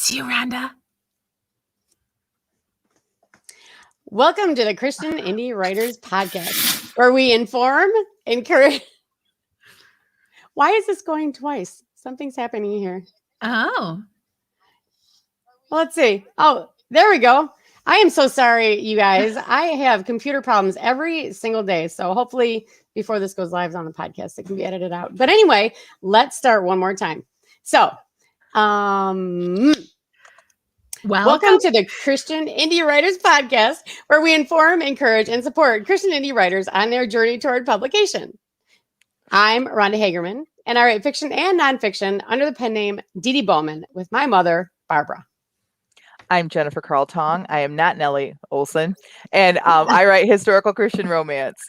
It's you, Rhonda. Welcome to the Christian Indie Writers Podcast, where we inform, encourage. Why is this going twice? Something's happening here. Oh. Well, let's see. Oh, there we go. I am so sorry, you guys. I have computer problems every single day. So hopefully before this goes live on the podcast, it can be edited out. But anyway, let's start one more time. So, welcome to the Christian Indie Writers Podcast, where we inform, encourage, and support Christian indie writers on their journey toward publication. I'm Rhonda Hagerman, and I write fiction and nonfiction under the pen name Dee Dee Bowman with my mother, Barbara. I'm Jennifer Carl Tong. I am not Nellie Olson, and I write historical Christian romance.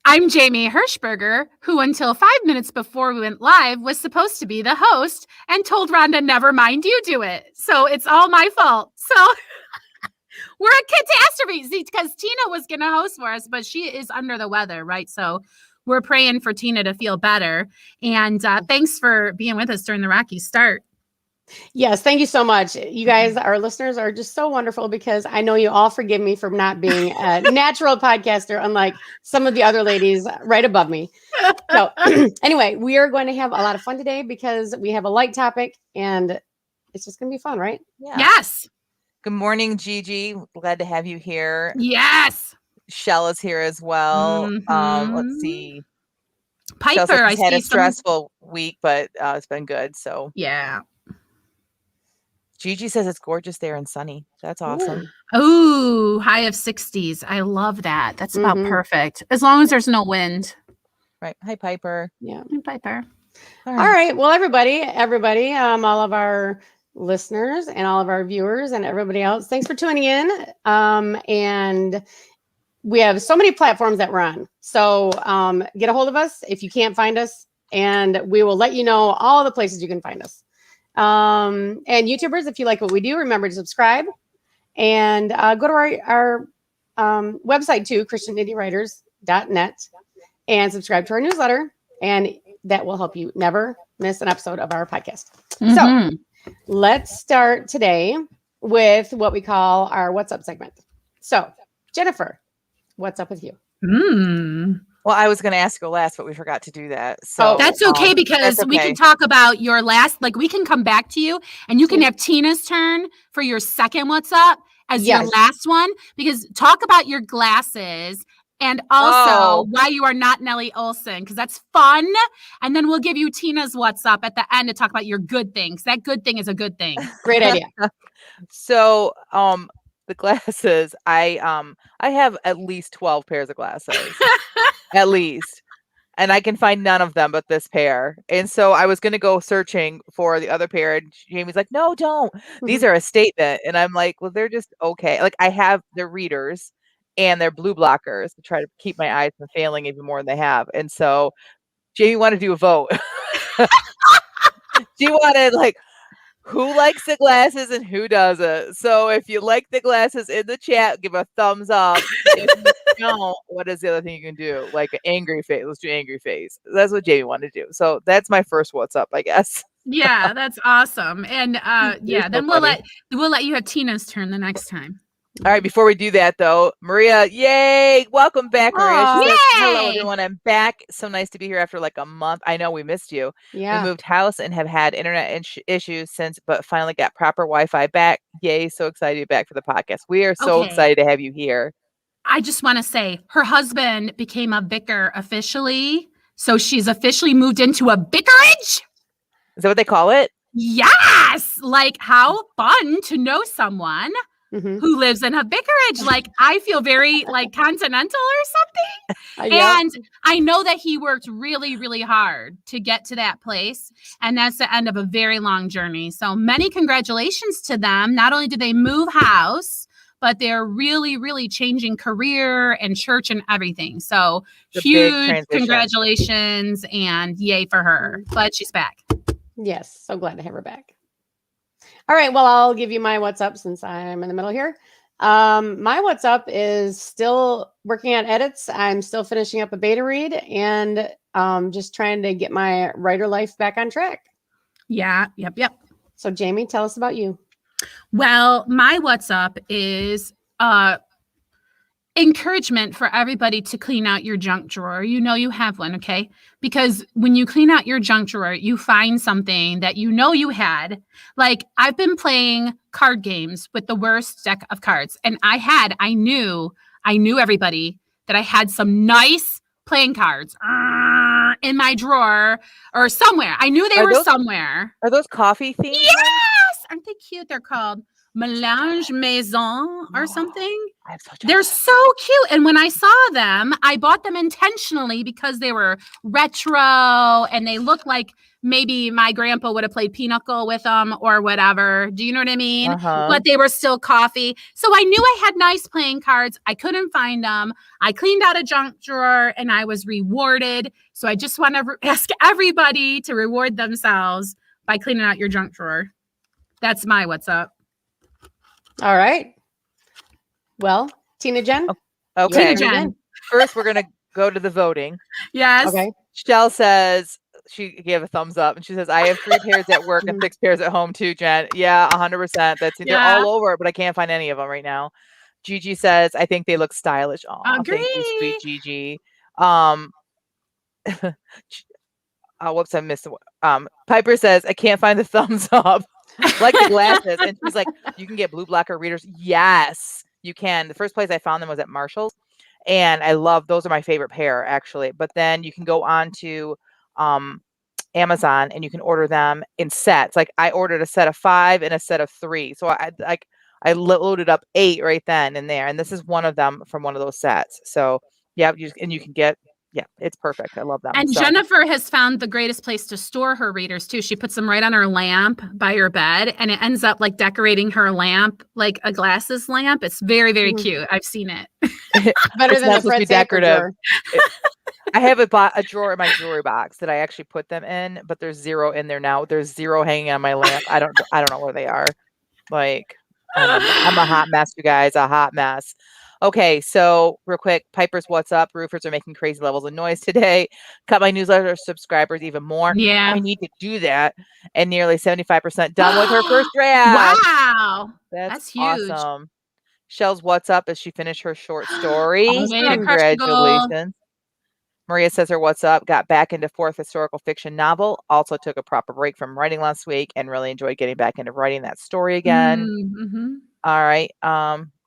I'm Jamie Hirschberger, who until 5 minutes before we went live was supposed to be the host and told Rhonda, never mind, you do it. So it's all my fault. So we're a catastrophe because Tina was going to host for us, but she is under the weather, right? So we're praying for Tina to feel better. And thanks for being with us during the rocky start. Yes, thank you so much. You guys, our listeners are just so wonderful because I know you all forgive me for not being a natural podcaster, unlike some of the other ladies right above me. So anyway, we are going to have a lot of fun today because we have a light topic and it's just going to be fun, right? Yeah. Yes. Good morning, Gigi. Glad to have you here. Yes. Shell is here as well. Mm-hmm. Let's see. Piper, I had a stressful week, but it's been good. So yeah. Gigi says it's gorgeous there and sunny. That's awesome. Oh, high of 60s. I love that. That's about perfect. As long as there's no wind. Right. Hi, Piper. Yeah. Hi, Piper. All right. Well, everybody, all of our listeners and all of our viewers and everybody else, thanks for tuning in. And we have so many platforms that we're on. So get a hold of us if you can't find us, and we will let you know all the places you can find us. And YouTubers, if you like what we do, remember to subscribe and go to our website too, christianindywriters.net, and subscribe to our newsletter, and that will help you never miss an episode of our podcast. So let's start today with what we call our What's Up segment. So Jennifer, what's up with you? Well, I was going to ask you last, but we forgot to do that. So that's okay because we can talk about your last, like we can come back to you and you can have Tina's turn for your second What's Up as your last one, because talk about your glasses and also why you are not Nellie Olson, because that's fun. And then we'll give you Tina's What's Up at the end to talk about your good things. That good thing is a good thing. Great idea. So, the glasses, I have at least 12 pairs of glasses. At least. And I can find none of them but this pair. And so I was going to go searching for the other pair. And Jamie's like, no, don't. These are a statement. And I'm like, well, they're just okay. Like they're readers and they're blue blockers to try to keep my eyes from failing even more than they have. And so Jamie wanted to do a vote. She wanted who likes the glasses and who doesn't. So if you like the glasses in the chat, give a thumbs up. If you don't, what is the other thing you can do? Like an angry face. Let's do angry face. That's what Jamie wanted to do. So that's my first What's Up, I guess. Yeah, that's awesome. And then we'll let you have Tina's turn the next time. All right, before we do that, though, Maria, yay! Welcome back, Maria. She says, hello, everyone. I'm back. So nice to be here after a month. I know we missed you. Yeah. We moved house and have had internet issues since, but finally got proper Wi-Fi back. Yay, so excited to be back for the podcast. We are so excited to have you here. I just want to say her husband became a vicar officially. So she's officially moved into a vicarage. Is that what they call it? Yes. Like, how fun to know someone who lives in a vicarage. Like, I feel very continental or something. And I know that he worked really, really hard to get to that place. And that's the end of a very long journey. So many congratulations to them. Not only did they move house, but they're really, really changing career and church and everything. So huge congratulations and yay for her. Glad she's back. Yes. So glad to have her back. All right. Well, I'll give you my What's Up since I'm in the middle here. My What's Up is still working on edits. I'm still finishing up a beta read and just trying to get my writer life back on track. Yeah. Yep. So Jamie, tell us about you. Well, my what's up is encouragement for everybody to clean out your junk drawer. You know you have one, okay? Because when you clean out your junk drawer, you find something that you know you had. Like I've been playing card games with the worst deck of cards, and I knew everybody that I had some nice playing cards in my drawer or somewhere. I knew they were somewhere. Are those coffee themed? Yes, aren't they cute? They're called Mélange Maison or something. They're so cute. And when I saw them, I bought them intentionally because they were retro and they look like maybe my grandpa would have played pinochle with them or whatever. Do you know what I mean? But they were still coffee. So I knew I had nice playing cards. I couldn't find them. I cleaned out a junk drawer and I was rewarded. So I just want to ask everybody to reward themselves by cleaning out your junk drawer. That's my what's up. All right. Well, Tina Jen. Okay. Tina Jen. First, we're gonna go to the voting. Yes. Okay. Shell says she gave a thumbs up, and she says, "I have 3 pairs at work and 6 pairs at home too, Jen." Yeah, 100%. They're all over, but I can't find any of them right now. Gigi says, "I think they look stylish." Oh, thank you, sweet Gigi. Whoops, I missed. Piper says, "I can't find the thumbs up." Like the glasses, and she's like, "You can get blue blocker readers." Yes, you can. The first place I found them was at Marshall's, and I love those. Are my favorite pair actually. But then you can go on to Amazon and you can order them in sets. Like I ordered a set of 5 and a set of 3, so I loaded up 8 right then and there, and this is one of them from one of those sets. So yeah, you can get. Yeah, it's perfect. I love them. And Jennifer has found the greatest place to store her readers too. She puts them right on her lamp by her bed, and it ends up like decorating her lamp like a glasses lamp. It's very, very cute. I've seen it. Better than the Fred decorative. I have a drawer in my jewelry box that I actually put them in, but there's 0 in there now. There's 0 hanging on my lamp. I don't know where they are. Like I'm a hot mess, you guys. A hot mess. Okay, so real quick, Piper's what's up? Roofers are making crazy levels of noise today. Cut my newsletter subscribers even more. Yeah. I need to do that. And nearly 75% done with her first draft. Wow. That's huge. Awesome. Shell's what's up as she finished her short story. Awesome. Congratulations. Maria says her what's up, got back into 4th historical fiction novel, also took a proper break from writing last week and really enjoyed getting back into writing that story again. Mm-hmm. All right.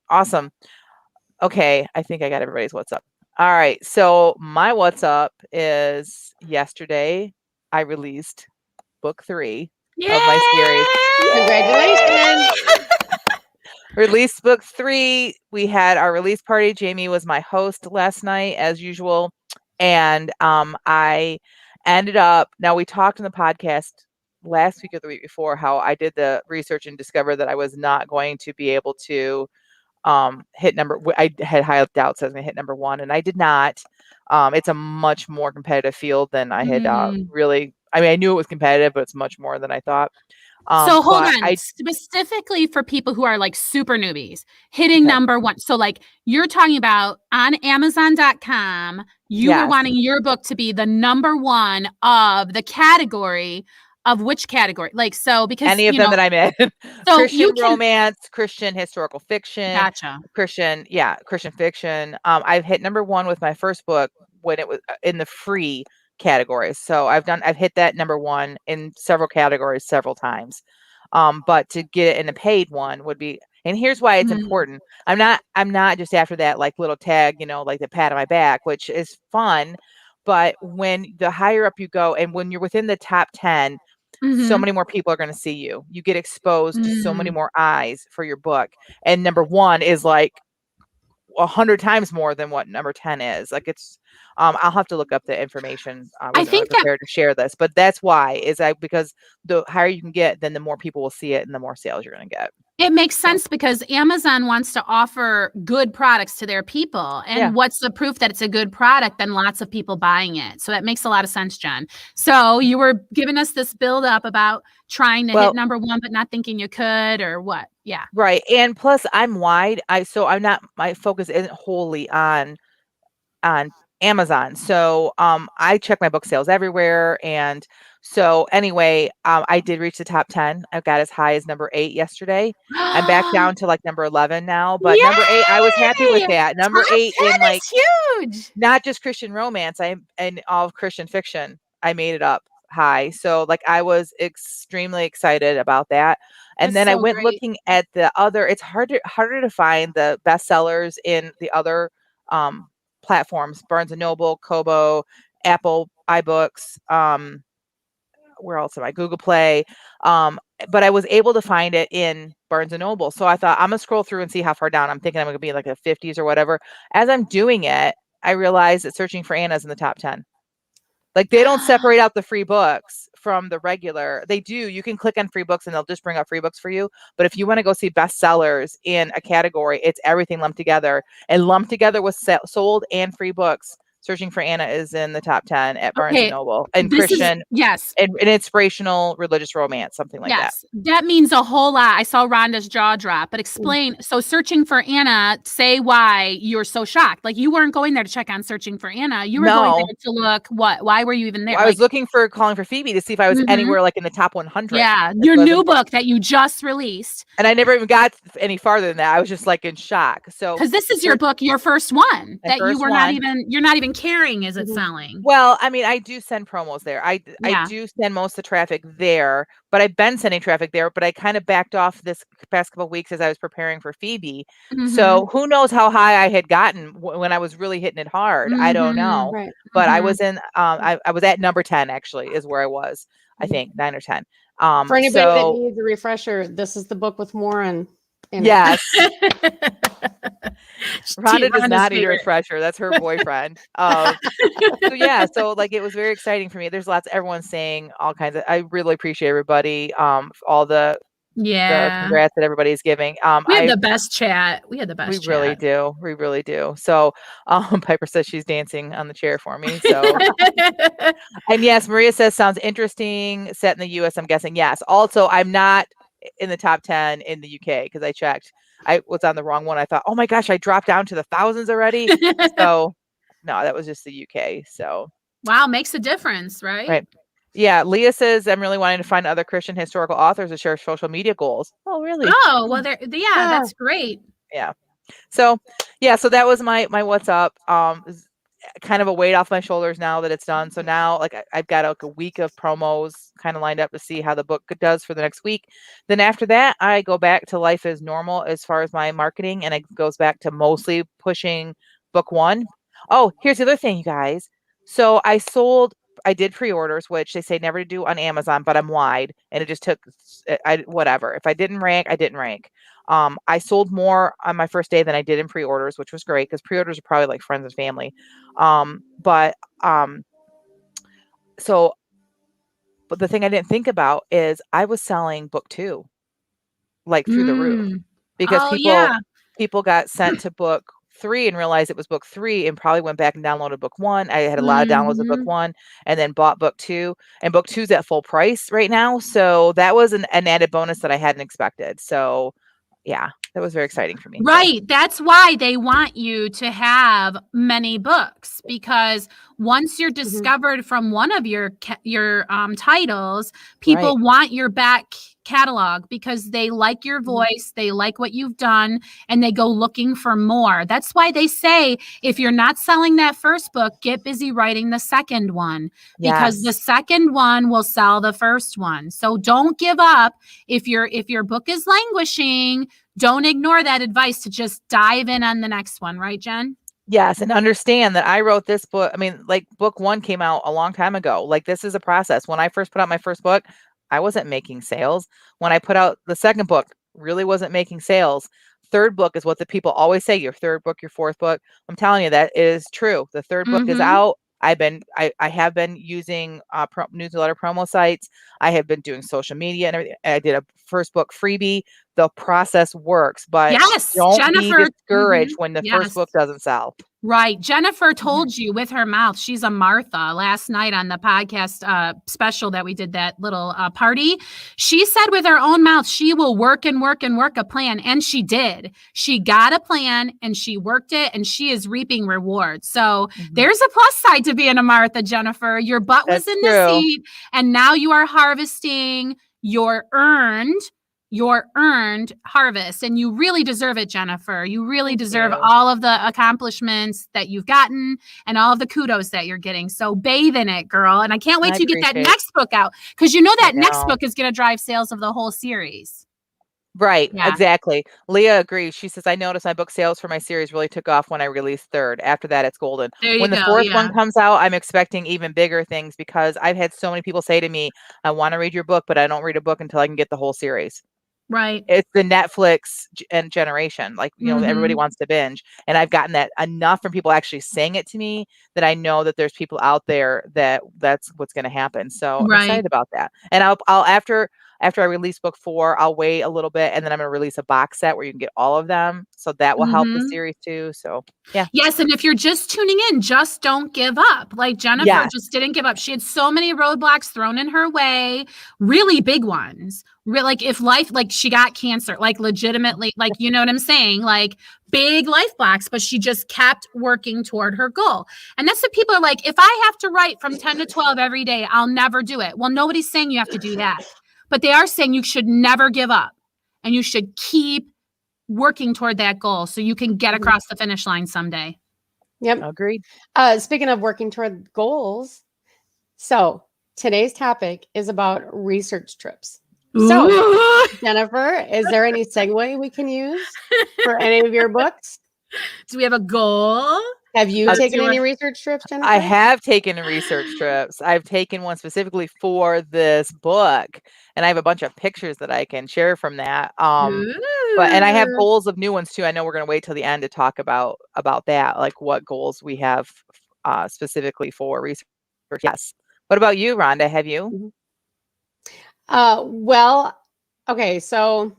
Awesome. Okay, I think I got everybody's what's up. All right, so my what's up is yesterday I released book 3 of my series. Congratulations. Released book 3. We had our release party. Jamie was my host last night, as usual. And I ended up, now we talked in the podcast last week or the week before how I did the research and discovered that I was not going to be able to hit I had high doubts I was going to hit number 1, and I did not. It's a much more competitive field than I had really. I mean, I knew it was competitive, but it's much more than I thought. So hold on, specifically for people who are like super newbies, hitting number 1. So like you're talking about on Amazon.com, you were wanting your book to be the number 1 of the category. Of which category? Like, so because any of them that I'm in. So Christian romance, Christian historical fiction, Gotcha. Christian fiction. I've hit number 1 with my first book when it was in the free categories. So I've hit that number 1 in several categories several times. But to get it in a paid one would be, and here's why it's important. I'm not just after that like little tag, like the pat on my back, which is fun. But when the higher up you go, and when you're within the top 10, so many more people are going to see you. You get exposed to so many more eyes for your book. And number 1 is like 100 times more than what number 10 is. Like it's, I'll have to look up the information. I think prepared to share this, but that's why because the higher you can get, then the more people will see it and the more sales you're going to get. It makes sense because Amazon wants to offer good products to their people. And what's the proof that it's a good product? Then lots of people buying it. So that makes a lot of sense, Jen. So you were giving us this build up about trying to hit number 1, but not thinking you could, or what? Yeah. Right. And plus I'm wide. My focus isn't wholly on Amazon. So I check my book sales everywhere. And So anyway, I did reach the top 10. I got as high as number 8 yesterday. I'm back down to like number 11 now, but number 8, I was happy with Yay! that. Number Top 8 in 10 like is huge. not just Christian romance, and all of Christian fiction. I made it up high. So like I was extremely excited about that. And That's then I so went great. looking at the other, it's harder to find the bestsellers in the other platforms, Barnes and Noble, Kobo, Apple iBooks, where else am I? Google Play. But I was able to find it in Barnes and Noble. So I thought I'm gonna scroll through and see how far down. I'm thinking I'm gonna be like the 50s or whatever. As I'm doing it, I realized that Searching for Anna's in the top 10. Like they don't separate out the free books from the regular. They do. You can click on free books and they'll just bring up free books for you. But if you want to go see bestsellers in a category, it's everything lumped together. And lumped together with sold and free books. Searching for Anna is in the top 10 at Barnes and Noble. And This is Christian yes. and inspirational religious romance, something like that. Yes, that means a whole lot. I saw Rhonda's jaw drop, but explain. So Searching for Anna, say why you're so shocked. Like you weren't going there to check on Searching for Anna. You were going there to look what? Why were you even there? I was looking for Calling for Phoebe to see if I was anywhere like in the top 100. Yeah, your new book that you just released. And I never even got any farther than that. I was just like in shock. So because this is your book, your first one that you were you're not even caring, is it selling? Well, I mean, I do send promos there. I do send most of the traffic there, but I've been sending traffic there, but I kind of backed off this past couple of weeks as I was preparing for Phoebe. So who knows how high I had gotten when I was really hitting it hard. I don't know. Right. But I was in, I was at number 10 actually is where I was, I think 9 or 10. For anybody that needs a refresher, this is the book with Warren. Yes. Rhonda does not need a refresher. That's her boyfriend. So yeah, so like it was very exciting for me. There's everyone's saying all kinds of, I really appreciate everybody, all the congrats that everybody's giving. We had the best chat. We had the best chat. Really do. We really do. So Piper says she's dancing on the chair for me. So and yes, Maria says sounds interesting. Set in the US, I'm guessing. Yes. Also, I'm not in the top 10 in the UK because I checked. I was on the wrong one. I thought, oh my gosh, I dropped down to the thousands already. So no, that was just the UK. So wow, makes a difference, right? Right. Yeah, Leah says I'm really wanting to find other Christian historical authors to share social media goals. Oh, really? Oh, well, that's great. Yeah. So yeah, so that was my what's up. Kind of a weight off my shoulders now that it's done. So now like I've got like a week of promos kind of lined up to see how the book does for the next week. Then after that, I go back to life as normal as far as my marketing, and it goes back to mostly pushing book 1. Oh, here's the other thing, you guys. So I did pre-orders, which they say never to do on Amazon, but I'm wide, and it just took whatever. If I didn't rank, I didn't rank. I sold more on my first day than I did in pre-orders, which was great because pre-orders are probably like friends and family. But the thing I didn't think about is I was selling book 2 like through the roof because people got sent to book 3 and realized it was book 3 and probably went back and downloaded book 1. I had a lot of downloads of book 1 and then bought book 2, and book 2's at full price right now. So that was an added bonus that I hadn't expected. So yeah, that was very exciting for me. Right. That's why they want you to have many books, because once you're discovered from one of your titles, people want your back catalog because they like your voice, they like what you've done, and they go looking for more. That's why they say if you're not selling that first book, get busy writing the second one, because the second one will sell the first one. So don't give up. If your book is languishing, don't ignore that advice to just dive in on the next one, right, Jen? Yes, and understand that I wrote this book. I mean, like book 1 came out a long time ago. Like this is a process. When I first put out my first book, I wasn't making sales. When I put out the second book, really wasn't making sales. Third book is what the people always say, your third book, your fourth book. I'm telling you that is true. The third book is out. I have been using newsletter promo sites. I have been doing social media and everything. I did a first book freebie the process works, but yes, don't Jennifer. be discouraged when the first book doesn't sell. Right. Jennifer told you with her mouth, she's a Martha last night on the podcast special that we did, that little party. She said with her own mouth, she will work and work and work a plan. And she did. She got a plan and she worked it, and she is reaping rewards. So there's a plus side to being a Martha, Jennifer. Your butt was in the seat, and now you are harvesting your earned harvest, and you really deserve it, Jennifer. You really deserve all of the accomplishments that you've gotten and all of the kudos that you're getting. So bathe in it, girl. And I can't wait to get that next book out, because you know that next book is going to drive sales of the whole series. Right. Yeah. Exactly. Leah agrees. She says, I noticed my book sales for my series really took off when I released third. After that, it's golden. When the fourth one comes out, I'm expecting even bigger things, because I've had so many people say to me, I want to read your book, but I don't read a book until I can get the whole series. Right. It's the Netflix and generation. Like, you know, everybody wants to binge. And I've gotten that enough from people actually saying it to me that I know that there's people out there that's what's going to happen. So I'm excited about that. And I'll after I release book 4, I'll wait a little bit, and then I'm going to release a box set where you can get all of them. So that will help the series too. So yeah. Yes. And if you're just tuning in, just don't give up. Like Jennifer just didn't give up. She had so many roadblocks thrown in her way, really big ones. Like if life, like she got cancer, like legitimately, like, you know what I'm saying? Like big life blocks, but she just kept working toward her goal. And that's what people are like, if I have to write from 10 to 12 every day, I'll never do it. Well, nobody's saying you have to do that, but they are saying you should never give up, and you should keep working toward that goal so you can get across the finish line someday. Yep. Agreed. Speaking of working toward goals, so today's topic is about research trips. So, Jennifer, is there any segue we can use for any of your books? Do we have a goal? Have you taken any research trips, Jennifer? I have taken research trips. I've taken one specifically for this book, and I have a bunch of pictures that I can share from that. And I have goals of new ones too. I know we're going to wait till the end to talk about that, like what goals we have specifically for research. Yes. What about you, Rhonda? Have you? Well, okay. So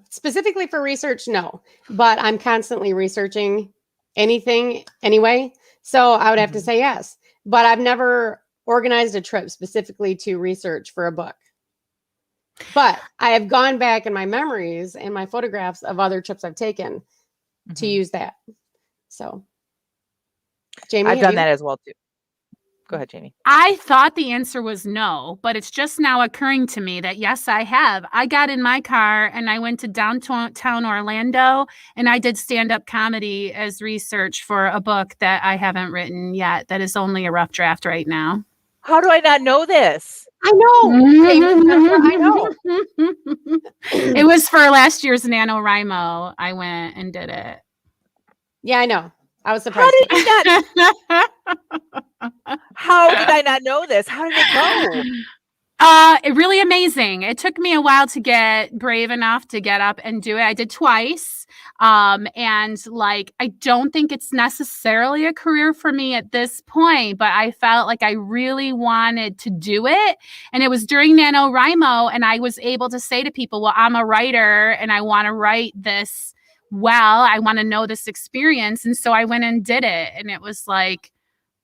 specifically for research, no, but I'm constantly researching anything anyway. So I would have to say yes, but I've never organized a trip specifically to research for a book. But I have gone back in my memories and my photographs of other trips I've taken to use that. So, Jamie, I've done that as well too. Go ahead, Jamie. I thought the answer was no, but it's just now occurring to me that yes, I have. I got in my car and I went to downtown Orlando, and I did stand-up comedy as research for a book that I haven't written yet. That is only a rough draft right now. How do I not know this? I know. I know. It was for last year's NaNoWriMo. I went and did it. Yeah, I know. I was surprised. How did I not know this? How did it go? Really amazing. It took me a while to get brave enough to get up and do it. I did twice. And like, I don't think it's necessarily a career for me at this point, but I felt like I really wanted to do it. And it was during NaNoWriMo, and I was able to say to people, well, I'm a writer and I want to write this well. I want to know this experience. And so I went and did it. And it was like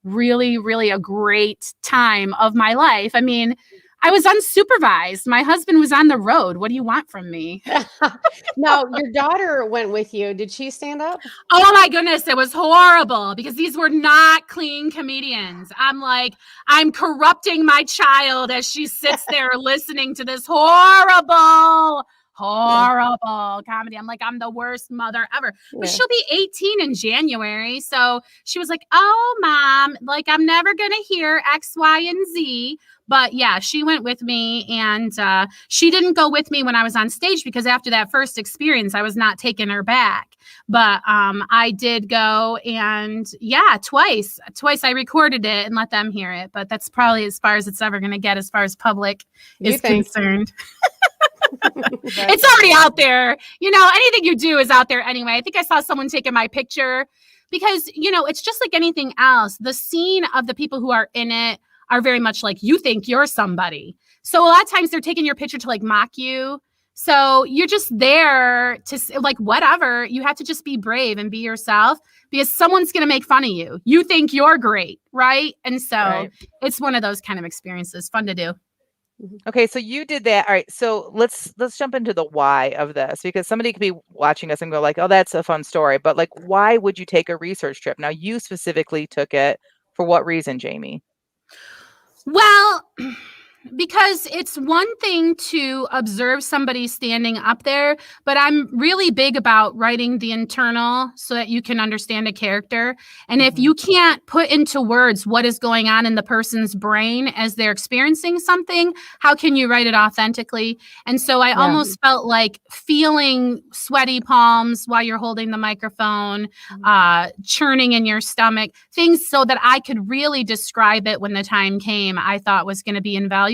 really, really a great time of my life. I mean, I was unsupervised. My husband was on the road. What do you want from me? No, your daughter went with you. Did she stand up? Oh my goodness. It was horrible because these were not clean comedians. I'm like, I'm corrupting my child as she sits there listening to this horrible comedy. I'm like, I'm the worst mother ever. But she'll be 18 in January. So she was like, oh, Mom, like, I'm never going to hear X, Y, and Z. But yeah, she went with me, and she didn't go with me when I was on stage because after that first experience, I was not taking her back. But I did go, and yeah, twice I recorded it and let them hear it. But that's probably as far as it's ever going to get as far as public is concerned. It's already out there. You know, anything you do is out there anyway. I think I saw someone taking my picture because, you know, it's just like anything else. The scene of the people who are in it are very much like you think you're somebody. So a lot of times they're taking your picture to like mock you. So you're just there to like, whatever. You have to just be brave and be yourself because someone's going to make fun of you. You think you're great, right? And so it's one of those kind of experiences. Fun to do. Okay, so you did that. All right, so let's jump into the why of this, because somebody could be watching us and go like, "Oh, that's a fun story," but like, why would you take a research trip? Now, you specifically took it for what reason, Jamie? Well, because it's one thing to observe somebody standing up there, but I'm really big about writing the internal so that you can understand a character. And if you can't put into words what is going on in the person's brain as they're experiencing something, how can you write it authentically? And so I almost felt like feeling sweaty palms while you're holding the microphone, churning in your stomach, things so that I could really describe it when the time came, I thought was going to be invaluable.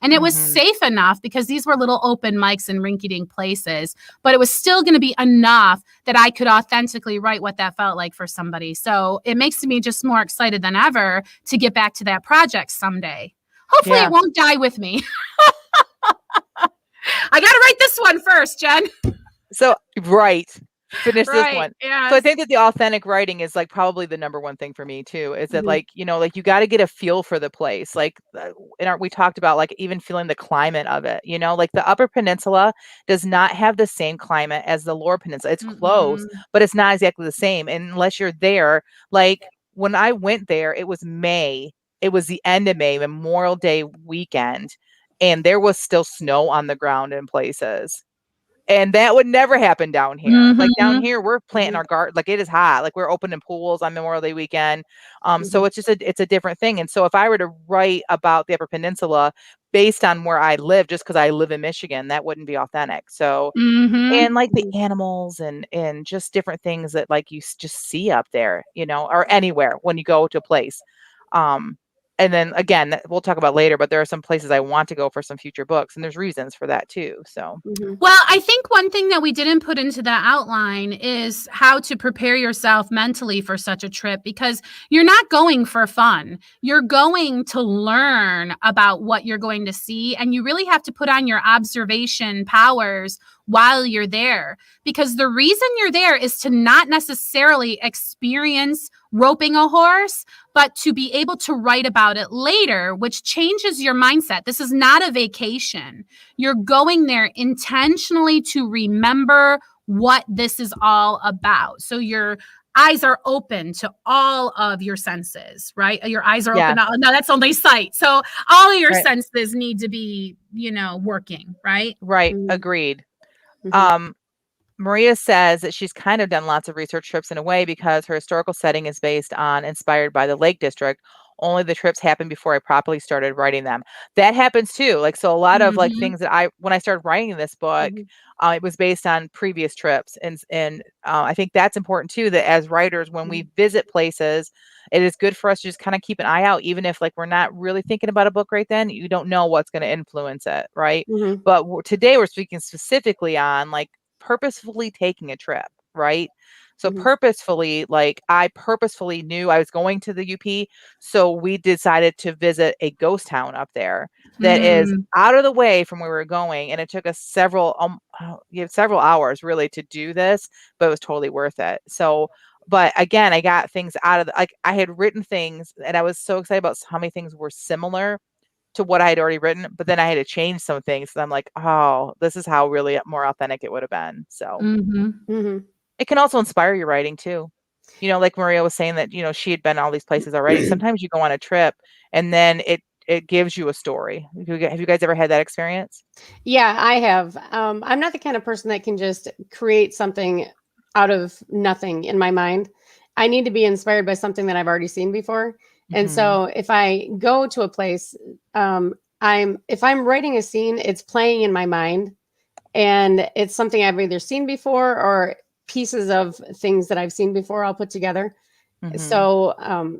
And it was safe enough because these were little open mics in rinky-dink places, but it was still going to be enough that I could authentically write what that felt like for somebody. So it makes me just more excited than ever to get back to that project someday. Hopefully it won't die with me. I got to write this one first, Jen. So, finish this one. Yes. So I think that the authentic writing is like probably the number one thing for me too, is that like, you know, like you got to get a feel for the place. Like we talked about like even feeling the climate of it, you know, like the Upper Peninsula does not have the same climate as the Lower Peninsula. It's close, but it's not exactly the same. And unless you're there, like when I went there, it was May. It was the end of May, Memorial Day weekend, and there was still snow on the ground in places. And that would never happen down here. Like down here, we're planting our garden. Like it is hot. Like we're opening pools on Memorial Day weekend. So it's just it's a different thing. And so if I were to write about the Upper Peninsula based on where I live, just because I live in Michigan, that wouldn't be authentic. So and like the animals and just different things that like you just see up there, you know, or anywhere when you go to a place. And then again, we'll talk about later, but there are some places I want to go for some future books, and there's reasons for that too. So, well, I think one thing that we didn't put into the outline is how to prepare yourself mentally for such a trip, because you're not going for fun. You're going to learn about what you're going to see, and you really have to put on your observation powers while you're there, because the reason you're there is to not necessarily experience roping a horse, but to be able to write about it later, which changes your mindset. This is not a vacation. You're going there intentionally to remember what this is all about. So your eyes are open to all of your senses, right? Your eyes are open. No, that's only sight. So all of your senses need to be, you know, working, right? Right. Agreed. Maria says that she's kind of done lots of research trips in a way because her historical setting is inspired by the Lake District. Only the trips happened before I properly started writing them. That happens too. Like, so a lot of like things that when I started writing this book, it was based on previous trips. And I think that's important too, that as writers, when we visit places, it is good for us to just kind of keep an eye out, even if like we're not really thinking about a book right then, you don't know what's going to influence it. Right. But today we're speaking specifically on like purposefully taking a trip, right? So purposefully, like I purposefully knew I was going to the UP. So we decided to visit a ghost town up there that is out of the way from where we were going. And it took us several hours really to do this, but it was totally worth it. So, but again, I got things out of like I had written things and I was so excited about how many things were similar to what I had already written, but then I had to change some things. So I'm like, oh, this is how really more authentic it would have been. So it can also inspire your writing too. You know, like Maria was saying that, you know, she had been all these places already. Sometimes you go on a trip and then it gives you a story. Have you guys ever had that experience? Yeah, I have. I'm not the kind of person that can just create something out of nothing in my mind. I need to be inspired by something that I've already seen before. And so if I go to a place, if I'm writing a scene, it's playing in my mind and it's something I've either seen before or pieces of things that I've seen before I'll put together. So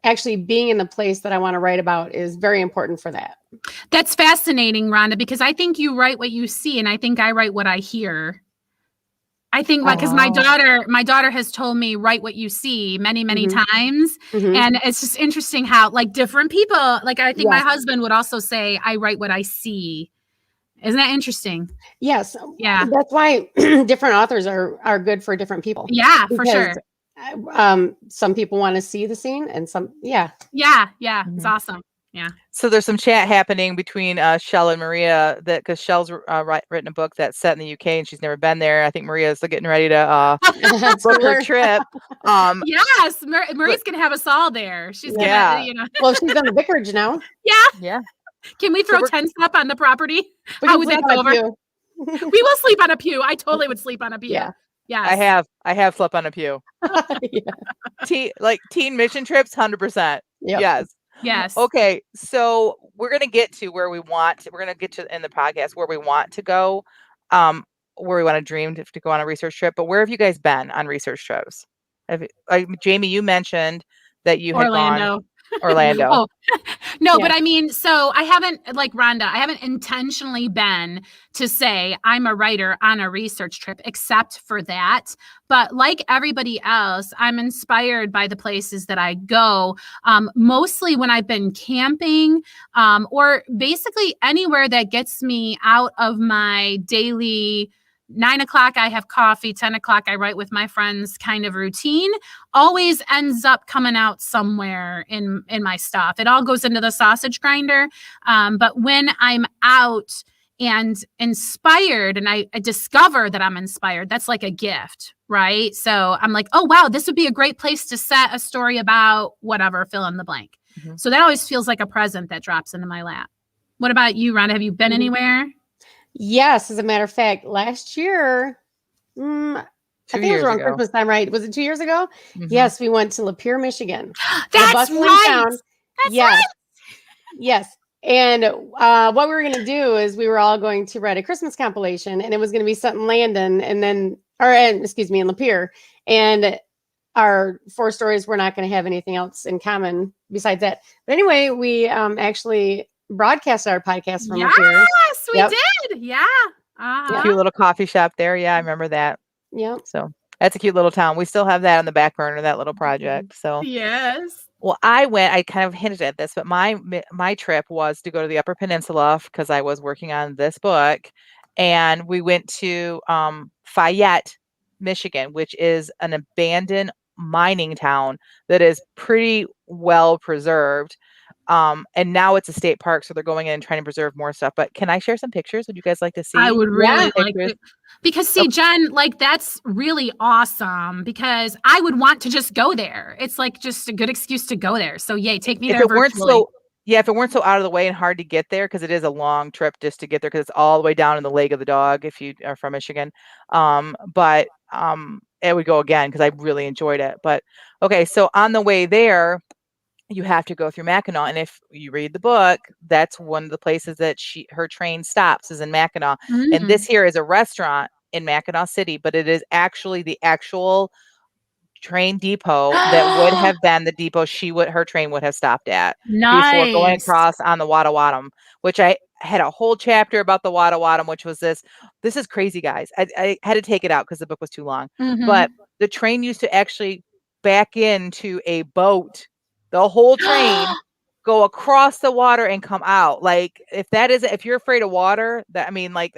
actually being in the place that I want to write about is very important for that. That's fascinating, Rhonda, because I think you write what you see and I think I write what I hear. I think because my daughter has told me write what you see many, many times. And it's just interesting how like different people, like I think my husband would also say, I write what I see. Isn't that interesting? Yes. Yeah. That's why different authors are good for different people. Yeah, for sure. Some people want to see the scene and some, Yeah. It's awesome. Yeah. So there's some chat happening between Shell and Maria because Shell's written a book that's set in the UK and she's never been there. I think Maria's getting ready to book her trip. Yes, Marie's gonna have us all there. She's gonna, Well, she's on the vicarage now. Yeah. Can we throw tents up on the property? How would that go over? We will sleep on a pew. I totally would sleep on a pew. Yeah. I have slept on a pew. Teen mission trips, 100%. Yep. Yes. Okay, so we're gonna get to where we want to. We're gonna get to in the podcast where we want to go, where we want to dream to go on a research trip. But where have you guys been on research trips? Jamie, you mentioned that you had gone Orlando. Oh, no, but I mean, so I haven't, like Rhonda, I haven't intentionally been to say I'm a writer on a research trip, except for that. But like everybody else, I'm inspired by the places that I go, mostly when I've been camping, or basically anywhere that gets me out of my daily 9 o'clock, I have coffee, 10 o'clock, I write with my friends kind of routine, always ends up coming out somewhere in my stuff. It all goes into the sausage grinder. But when I'm out and inspired and I discover that I'm inspired, that's like a gift, right? So I'm like, oh, wow, this would be a great place to set a story about whatever, fill in the blank. Mm-hmm. So that always feels like a present that drops into my lap. What about you, Rhonda? Have you been anywhere? Yes, as a matter of fact, last year, I think it was around Christmas time, right? Was it 2 years ago? Mm-hmm. Yes, we went to Lapeer, Michigan. That's right. That's right. Yes. And what we were going to do is we were all going to write a Christmas compilation, and it was going to be set in Landon, in Lapeer. And our 4 stories were not going to have anything else in common besides that. But anyway, we actually broadcast our podcast from Lapeer. Yes, we did. Yeah. A cute little coffee shop there. Yeah, I remember that. Yeah. So that's a cute little town. We still have that on the back burner, that little project. So yes. Well, I kind of hinted at this, but my trip was to go to the Upper Peninsula because I was working on this book, and we went to Fayette, Michigan, which is an abandoned mining town that is pretty well preserved. And now it's a state park, so they're going in and trying to preserve more stuff. But can I share some pictures? Would you guys like to see? I would really like to. Because see, Jen, like that's really awesome because I would want to just go there. It's like just a good excuse to go there. So yay, take me there virtually. If it weren't so out of the way and hard to get there, because it is a long trip just to get there, because it's all the way down in the Lake of the Dog if you are from Michigan. But it would go again because I really enjoyed it. But okay, so on the way there, you have to go through Mackinac, and if you read the book, that's one of the places that her train stops is in Mackinac. Mm-hmm. And this here is a restaurant in Mackinac City, but it is actually the actual train depot that would have been the depot her train would have stopped at before going across on the Wattawatam, which I had a whole chapter about the Wattawatam, which was this is crazy, guys. I had to take it out because the book was too long. Mm-hmm. But the train used to actually back into a boat. The whole train go across the water and come out. Like if you're afraid of water,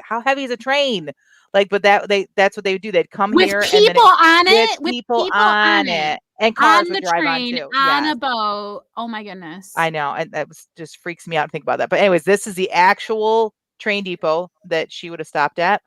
how heavy is a train? But that's what they would do. They'd come with here people on it, with people on it, and cars would drive on too. On a boat. Oh my goodness! I know, and that just freaks me out to think about that. But anyways, this is the actual train depot that she would have stopped at.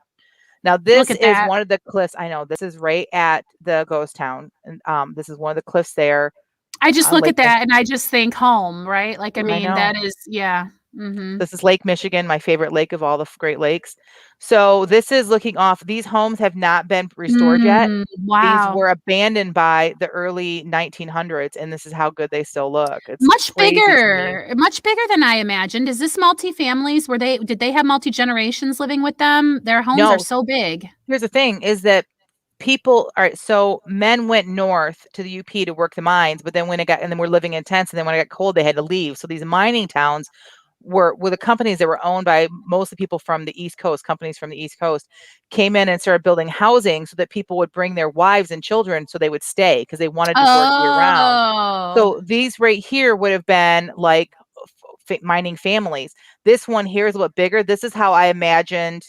Now this is one of the cliffs. I know this is right at the ghost town, and this is one of the cliffs there. I just look at that and I just think home, right? Like, I mean, that is, yeah. Mm-hmm. This is Lake Michigan, my favorite lake of all the Great Lakes. So this is looking off. These homes have not been restored yet. Wow. These were abandoned by the early 1900s, and this is how good they still look. It's much bigger than I imagined. Is this multi-families? Did they have multi-generations living with them? Their homes are so big. Here's the thing is that so men went north to the UP to work the mines, but then then we're living in tents, and then when it got cold, they had to leave. So these mining towns were the companies that were owned by most of the people from the East Coast. Companies from the East Coast came in and started building housing so that people would bring their wives and children so they would stay because they wanted to work year round. So these right here would have been like mining families. This one here is a little bigger. This is how I imagined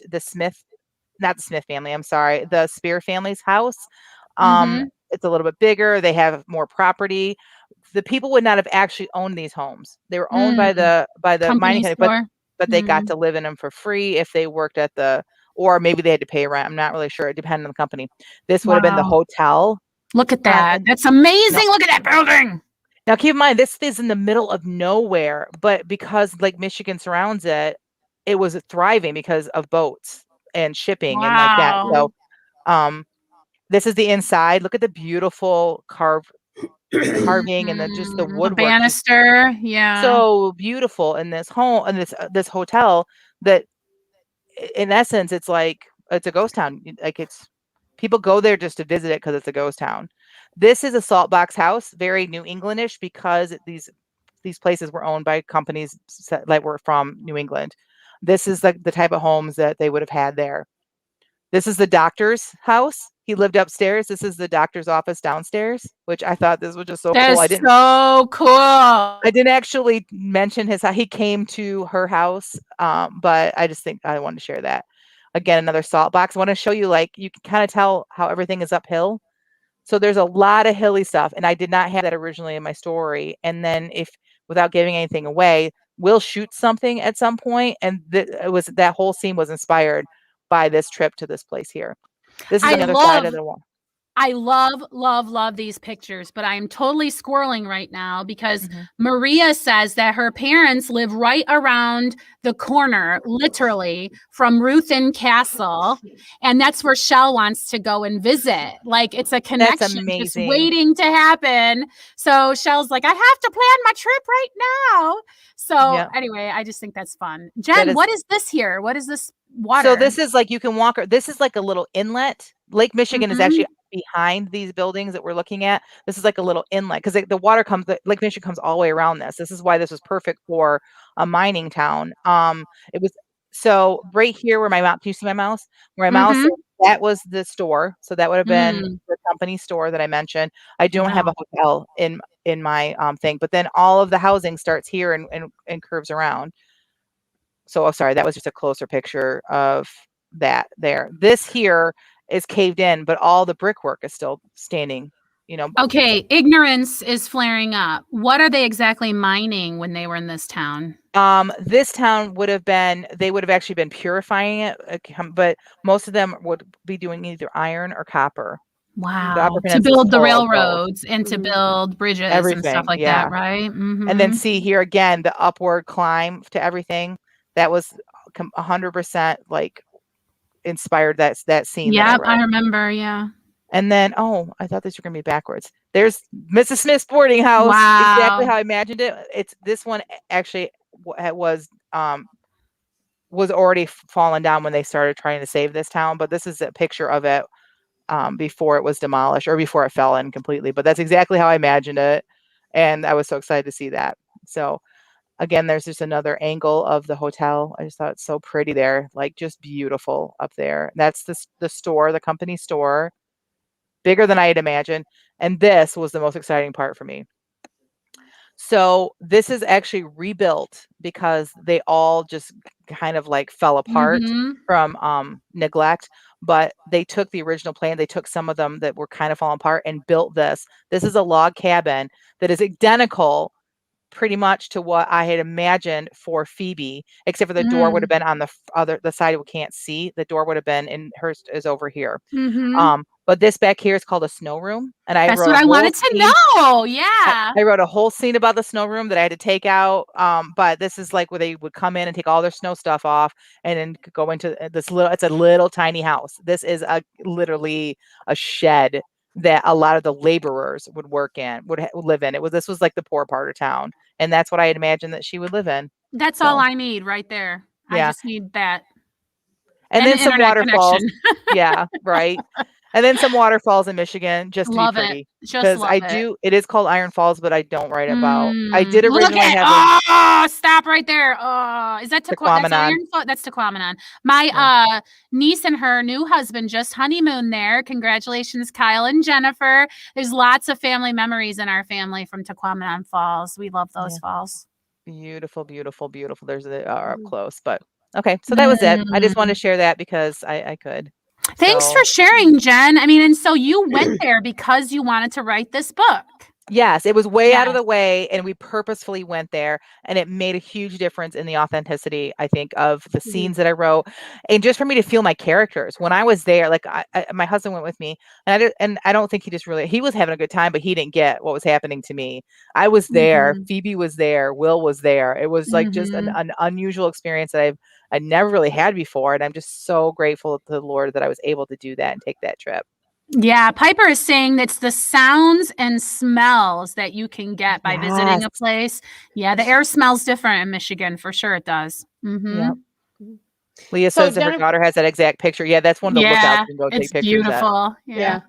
not the Smith family, I'm sorry, the Spear family's house. It's a little bit bigger. They have more property. The people would not have actually owned these homes. They were owned by the mining company, but they got to live in them for free if they worked at or maybe they had to pay rent. I'm not really sure. It depended on the company. This would have been the hotel. Look at that. That's amazing. Look at that building. Now, keep in mind, this is in the middle of nowhere, but because Lake Michigan surrounds it, it was thriving because of boats and shipping and like that. So, this is the inside. Look at the beautiful carving and just the woodwork. The banister, so beautiful in this home and this hotel that, in essence, it's like it's a ghost town. Like people go there just to visit it because it's a ghost town. This is a salt box house, very New Englandish, because these places were owned by companies that were from New England. This is the type of homes that they would have had there. This is the doctor's house. He lived upstairs. This is the doctor's office downstairs, which I thought this was just so cool. So cool. I didn't actually mention he came to her house, but I just think I wanted to share that. Again, another salt box. I want to show you, like, you can kind of tell how everything is uphill. So there's a lot of hilly stuff, and I did not have that originally in my story. And then, without giving anything away, we'll shoot something at some point, and that whole scene was inspired by this trip to this place here. This is on the other side of the wall. I love these pictures, but I'm totally squirreling right now because Maria says that her parents live right around the corner, literally, from Ruthin Castle. And that's where Shell wants to go and visit. Like, it's a connection just waiting to happen. So Shell's like, I have to plan my trip right now. So anyway, I just think that's fun. Jen, what is this here? What is this water? So this is like, you can walk, this is like a little inlet. Lake Michigan is actually behind these buildings that we're looking at. This is like a little inlet because the water Lake Michigan comes all the way around this. This is why this was perfect for a mining town. It was, so right here where my mouse, do you see my mouse? Where my mouse is, that was the store. So that would have been the company store that I mentioned. I don't have a hotel in my thing, but then all of the housing starts here and curves around. So, sorry, that was just a closer picture of that there. This here is caved in, but all the brickwork is still standing, Okay, ignorance is flaring up. What are they exactly mining when they were in this town? This town they would have actually been purifying it, but most of them would be doing either iron or copper. Wow. To build the railroads and to build bridges and stuff like that, right? And then see here again, the upward climb to everything. That was 100% like inspired that scene. Yeah, I remember. Yeah. And then, I thought these were going to be backwards. There's Mrs. Smith's boarding house. Wow. Exactly how I imagined it. It's this one actually was already fallen down when they started trying to save this town. But this is a picture of it before it was demolished or before it fell in completely. But that's exactly how I imagined it. And I was so excited to see that. So again, there's just another angle of the hotel. I just thought it's so pretty there, like just beautiful up there. That's the store, the company store, bigger than I had imagined. And this was the most exciting part for me. So this is actually rebuilt because they all just kind of like fell apart from neglect. But they took the original plan. They took some of them that were kind of falling apart and built this. This is a log cabin that is identical pretty much to what I had imagined for Phoebe, except for the door would have been on the side we can't see. The door would have been, and hers is over here. But this back here is called a snow room. And that's what I wanted to know. Yeah. I wrote a whole scene about the snow room that I had to take out. But this is like where they would come in and take all their snow stuff off and then go into it's a little tiny house. This is literally a shed that a lot of the laborers would work in, would live in. This was like the poor part of town. And that's what I had imagined that she would live in. That's all I need right there. Yeah. I just need that. And then some waterfalls. Yeah, right. And then some waterfalls in Michigan, just to be pretty. Because it is called Iron Falls, but I don't write about. I did originally have stop right there. Is that Tequamanon? That's Tequamanon. My niece and her new husband just honeymooned there. Congratulations, Kyle and Jennifer. There's lots of family memories in our family from Tequamanon Falls. We love those falls. Beautiful, beautiful, beautiful. There's up close, but okay. So that was it. I just wanted to share that because I could. Thanks for sharing, Jen. I mean, and so you went there because you wanted to write this book. Yes, it was way out of the way, and we purposefully went there, and it made a huge difference in the authenticity, I think, of the scenes that I wrote, and just for me to feel my characters. When I was there, like my husband went with me, and I don't think he was having a good time, but he didn't get what was happening to me. I was there, Phoebe was there, Will was there. It was like just an unusual experience that I never really had before, and I'm just so grateful to the Lord that I was able to do that and take that trip. Yeah, Piper is saying that's the sounds and smells that you can get by visiting a place. Yeah, the air smells different in Michigan, for sure it does. Yeah. Leah says that her daughter has that exact picture. Yeah, that's one of the lookouts you can go take pictures beautiful. Yeah.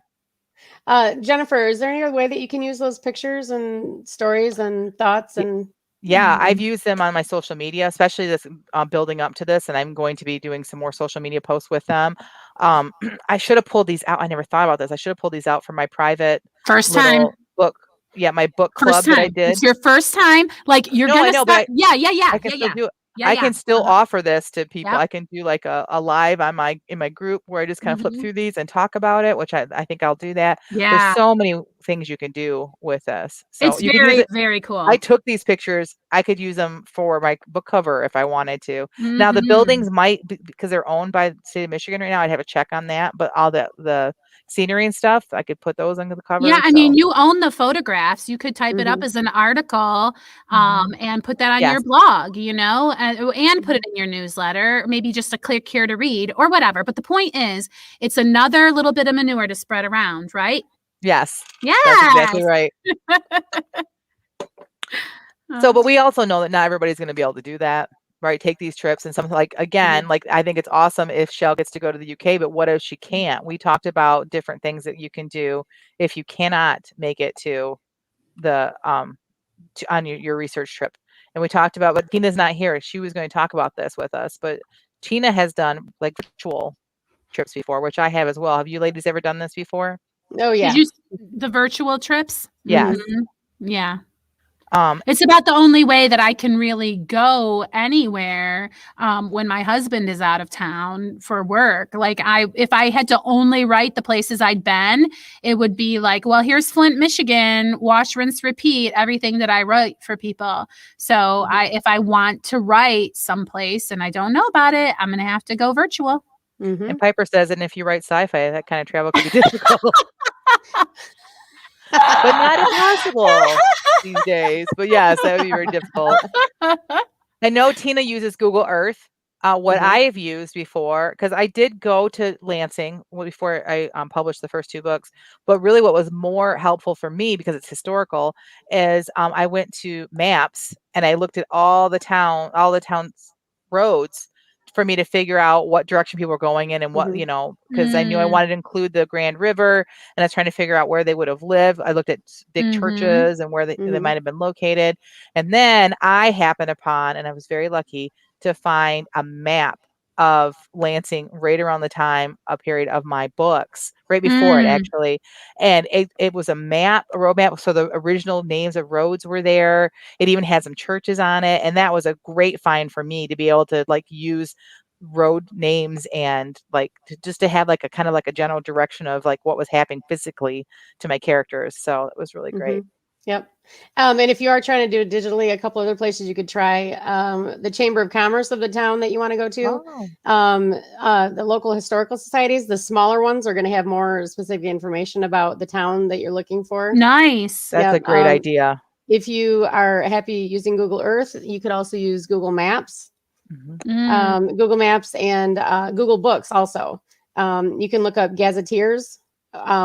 Jennifer, is there any other way that you can use those pictures and stories and thoughts and Yeah, I've used them on my social media, especially this building up to this, and I'm going to be doing some more social media posts with them. I should have pulled these out. I never thought about this. I should have pulled these out for my private first time book. Yeah, my book club that I did. It's your first time. Like you're gonna start. I can still do it. I can still offer this to people. I can do like a live on in my group where I just kind of flip through these and talk about it, which I think I'll do that. Yeah. There's so many things you can do with this. So it's very, very cool. I took these pictures. I could use them for my book cover if I wanted to. Now the buildings might, because they're owned by the state of Michigan right now, I'd have a check on that. But all the scenery and stuff, I could put those under the cover. Yeah, I mean, you own the photographs. You could type it up as an article and put that on your blog, and put it in your newsletter, maybe just a click here to read or whatever. But the point is, it's another little bit of manure to spread around, right? Yes. Yeah. That's exactly right. But we also know that not everybody's going to be able to do that. Right, take these trips and something like, again, like I think it's awesome if Shell gets to go to the UK, but what if she can't? We talked about different things that you can do if you cannot make it to the on your research trip. And we talked about, but Tina's not here. She was going to talk about this with us, but Tina has done like virtual trips before, which I have as well. Have you ladies ever done this before? Oh yeah. The virtual trips? Yes. Yeah. It's about the only way that I can really go anywhere when my husband is out of town for work. Like if I had to only write the places I'd been, it would be like, well, here's Flint, Michigan, wash, rinse, repeat, everything that I write for people. So if I want to write someplace and I don't know about it, I'm going to have to go virtual. And Piper says, and if you write sci-fi, that kind of travel could be difficult. But not impossible these days. But yes, that would be very difficult. I know Tina uses Google Earth. What I have used before, because I did go to Lansing before I published the first 2 books, but really what was more helpful for me, because it's historical, is I went to maps and I looked at all the town's roads for me to figure out what direction people were going in and what, because I knew I wanted to include the Grand River, and I was trying to figure out where they would have lived. I looked at big churches and where they might have been located. And then I happened upon, and I was very lucky to find a map of Lansing right around the time, a period of my books, right before it actually. And it was a road map. So the original names of roads were there. It even had some churches on it. And that was a great find for me to be able to like use road names and like just to have like a kind of like a general direction of like what was happening physically to my characters. So it was really great. Yep. And if you are trying to do it digitally, a couple other places you could try the Chamber of Commerce of the town that you want to go to. The local historical societies, the smaller ones, are going to have more specific information about the town that you're looking for. Nice. That's a great idea. If you are happy using Google Earth, you could also use Google Maps. Google Maps and Google Books also. You can look up gazetteers,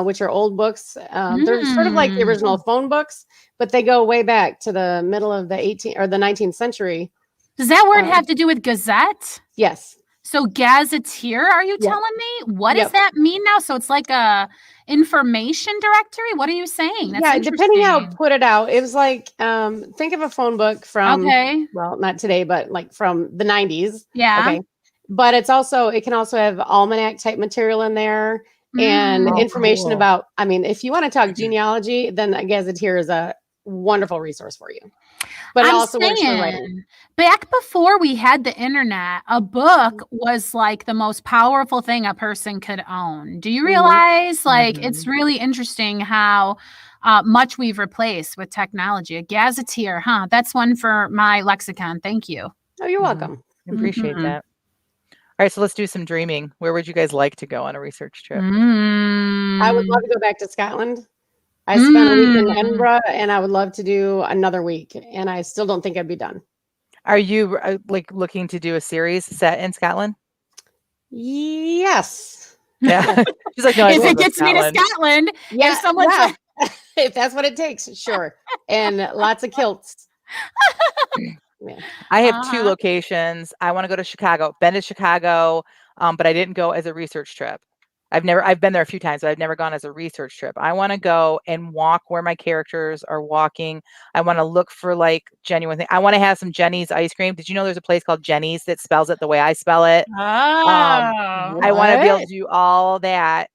which are old books. They're sort of like the original phone books, but they go way back to the middle of the 18th or the 19th century. Does that word have to do with gazette? Yes. So gazetteer, are you telling me? What does that mean now? So it's like a information directory? What are you saying? That's depending how you put it out. It was like, think of a phone book from, well, not today, but like from the 90s. Yeah. Okay. But it can also have almanac type material in there. And information about, I mean, if you want to talk genealogy, then a gazetteer is a wonderful resource for you. But it I'm also works for saying, writing. back before we had the internet, a book was like the most powerful thing a person could own. Do you realize? Like, it's really interesting how much we've replaced with technology. A gazetteer, huh? That's one for my lexicon. Thank you. Oh, you're welcome. I appreciate that. All right, so let's do some dreaming. Where would you guys like to go on a research trip? I would love to go back to Scotland. I spent a week in Edinburgh, and I would love to do another week, and I still don't think I'd be done. Are you like looking to do a series set in Scotland? Yes. Yeah. She's like, no, if it gets me to Scotland, yeah, if if that's what it takes, sure. And lots of kilts. Yeah. I have 2 locations. I want to go to Chicago. Been to Chicago, but I didn't go as a research trip. I've been there a few times, but I've never gone as a research trip. I want to go and walk where my characters are walking. I want to look for like genuine things. I want to have some Jenny's ice cream. Did you know there's a place called Jenny's that spells it the way I spell it? I want to be able to do all that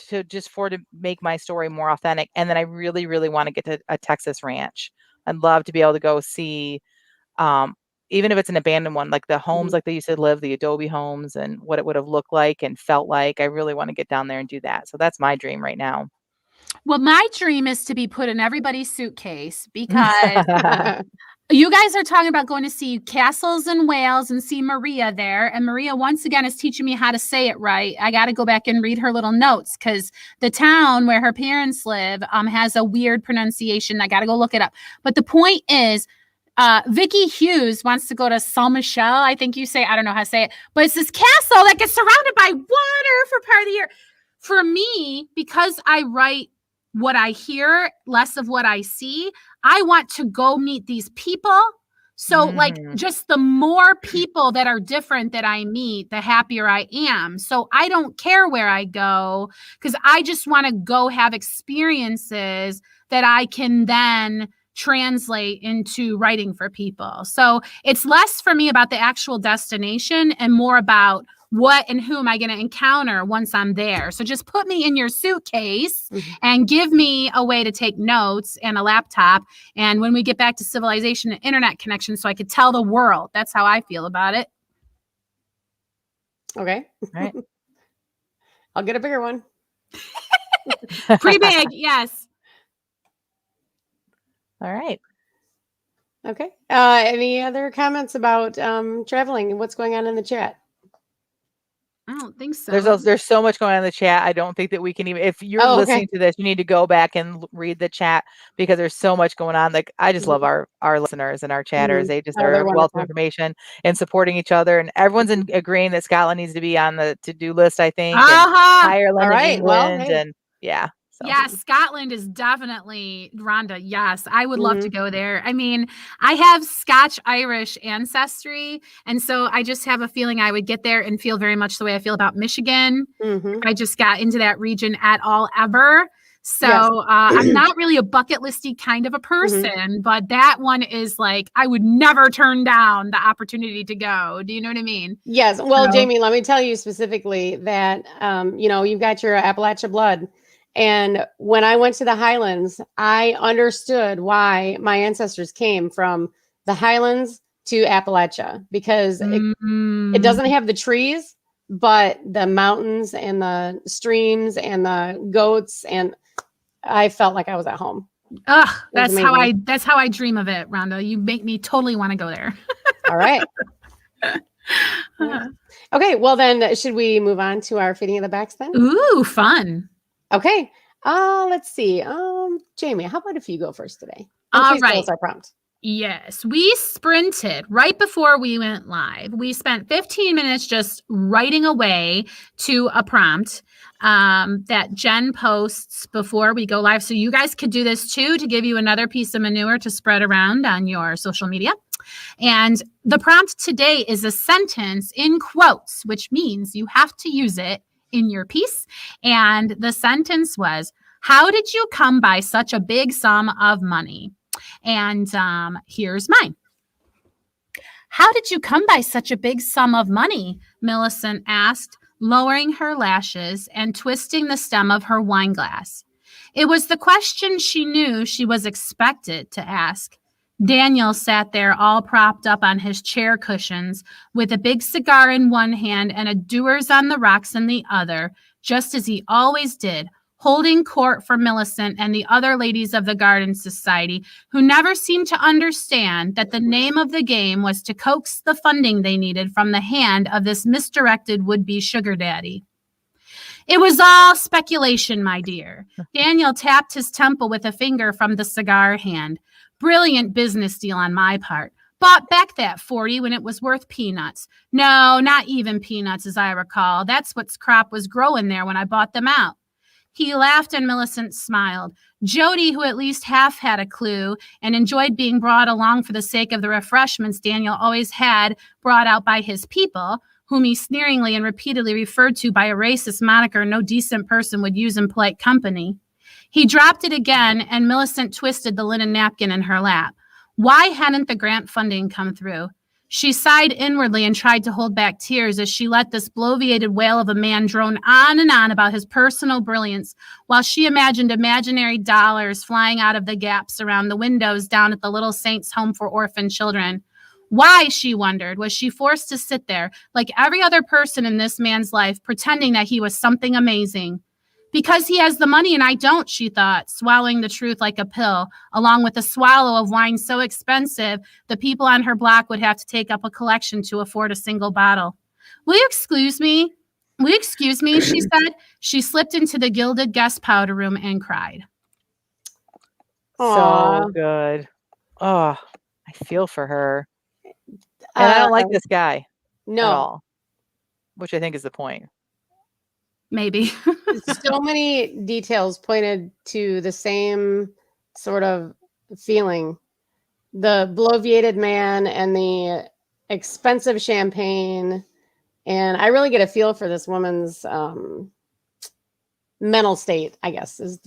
to make my story more authentic. And then I really, really want to get to a Texas ranch. I'd love to be able to go see even if it's an abandoned one, like the homes like they used to live, the adobe homes, and what it would have looked like and felt like. I really want to get down there and do that. So that's my dream right now. Well, my dream is to be put in everybody's suitcase because you guys are talking about going to see castles in Wales and see Maria there. And Maria, once again, is teaching me how to say it right. I got to go back and read her little notes because the town where her parents live has a weird pronunciation. I got to go look it up. But the point is, Vicky Hughes wants to go to Saint Michel. I think you say, I don't know how to say it, but it's this castle that gets surrounded by water for part of the year. For me, because I write what I hear, less of what I see, I want to go meet these people. So like just the more people that are different that I meet, the happier I am. So I don't care where I go because I just want to go have experiences that I can then translate into writing for people. So it's less for me about the actual destination and more about what and who am I going to encounter once I'm there. So just put me in your suitcase and give me a way to take notes and a laptop. And when we get back to civilization and internet connection, so I could tell the world. That's how I feel about it. Okay. All right. I'll get a bigger one. Pretty big. Yes. All right. Okay. Any other comments about traveling and what's going on in the chat? I don't think so. There's so much going on in the chat. I don't think that we can even, if you're listening to this, you need to go back and read the chat because there's so much going on. Like I just love our listeners and our chatters. They just are a wealth of information and supporting each other. And everyone's agreeing that Scotland needs to be on the to-do list, I think. And Ireland and England. And yeah. So. Yeah, Scotland is definitely, Rhonda, yes, I would love to go there. I mean, I have Scotch-Irish ancestry, and so I just have a feeling I would get there and feel very much the way I feel about Michigan. If I just got into that region at all ever. So I'm not really a bucket listy kind of a person, but that one is like, I would never turn down the opportunity to go. Do you know what I mean? Yes. Well, Jamie, let me tell you specifically that, you've got your Appalachia blood. And when I went to the Highlands, I understood why my ancestors came from the Highlands to Appalachia because it doesn't have the trees, but the mountains and the streams and the goats. And I felt like I was at home. That's how I dream of it, Rhonda. You make me totally want to go there. All right. Okay. Well, then should we move on to our feeding of the backs then? Ooh, fun. Okay. Let's see. Jamie, how about if you go first today? All right. Tell us our prompt. Yes, we sprinted right before we went live. We spent 15 minutes just writing away to a prompt that Jen posts before we go live. So you guys could do this too to give you another piece of manure to spread around on your social media. And the prompt today is a sentence in quotes, which means you have to use it in your piece. And the sentence was, how did you come by such a big sum of money? And here's mine. How did you come by such a big sum of money? Millicent asked, lowering her lashes and twisting the stem of her wine glass. It was the question she knew she was expected to ask. Daniel sat there all propped up on his chair cushions with a big cigar in one hand and a Dewar's on the rocks in the other, just as he always did, holding court for Millicent and the other ladies of the Garden Society, who never seemed to understand that the name of the game was to coax the funding they needed from the hand of this misdirected would-be sugar daddy. It was all speculation, my dear. Daniel tapped his temple with a finger from the cigar hand. Brilliant business deal on my part. Bought back that 40 when it was worth peanuts. No, not even peanuts, as I recall. That's what crop was growing there when I bought them out. He laughed and Millicent smiled. Jody, who at least half had a clue and enjoyed being brought along for the sake of the refreshments Daniel always had brought out by his people, whom he sneeringly and repeatedly referred to by a racist moniker no decent person would use in polite company. He dropped it again, and Millicent twisted the linen napkin in her lap. Why hadn't the grant funding come through? She sighed inwardly and tried to hold back tears as she let this bloviated wail of a man drone on and on about his personal brilliance, while she imagined imaginary dollars flying out of the gaps around the windows down at the Little Saints' Home for Orphan Children. Why, she wondered, was she forced to sit there, like every other person in this man's life, pretending that he was something amazing? Because he has the money and I don't, she thought, swallowing the truth like a pill, along with a swallow of wine so expensive the people on her block would have to take up a collection to afford a single bottle. Will you excuse me? Will you excuse me, she said. She slipped into the gilded guest powder room and cried. So good. Oh, I feel for her. And I don't like this guy at all, which I think is the point. Maybe. So many details pointed to the same sort of feeling. The bloviated man and the expensive champagne. And I really get a feel for this woman's mental state, I guess, is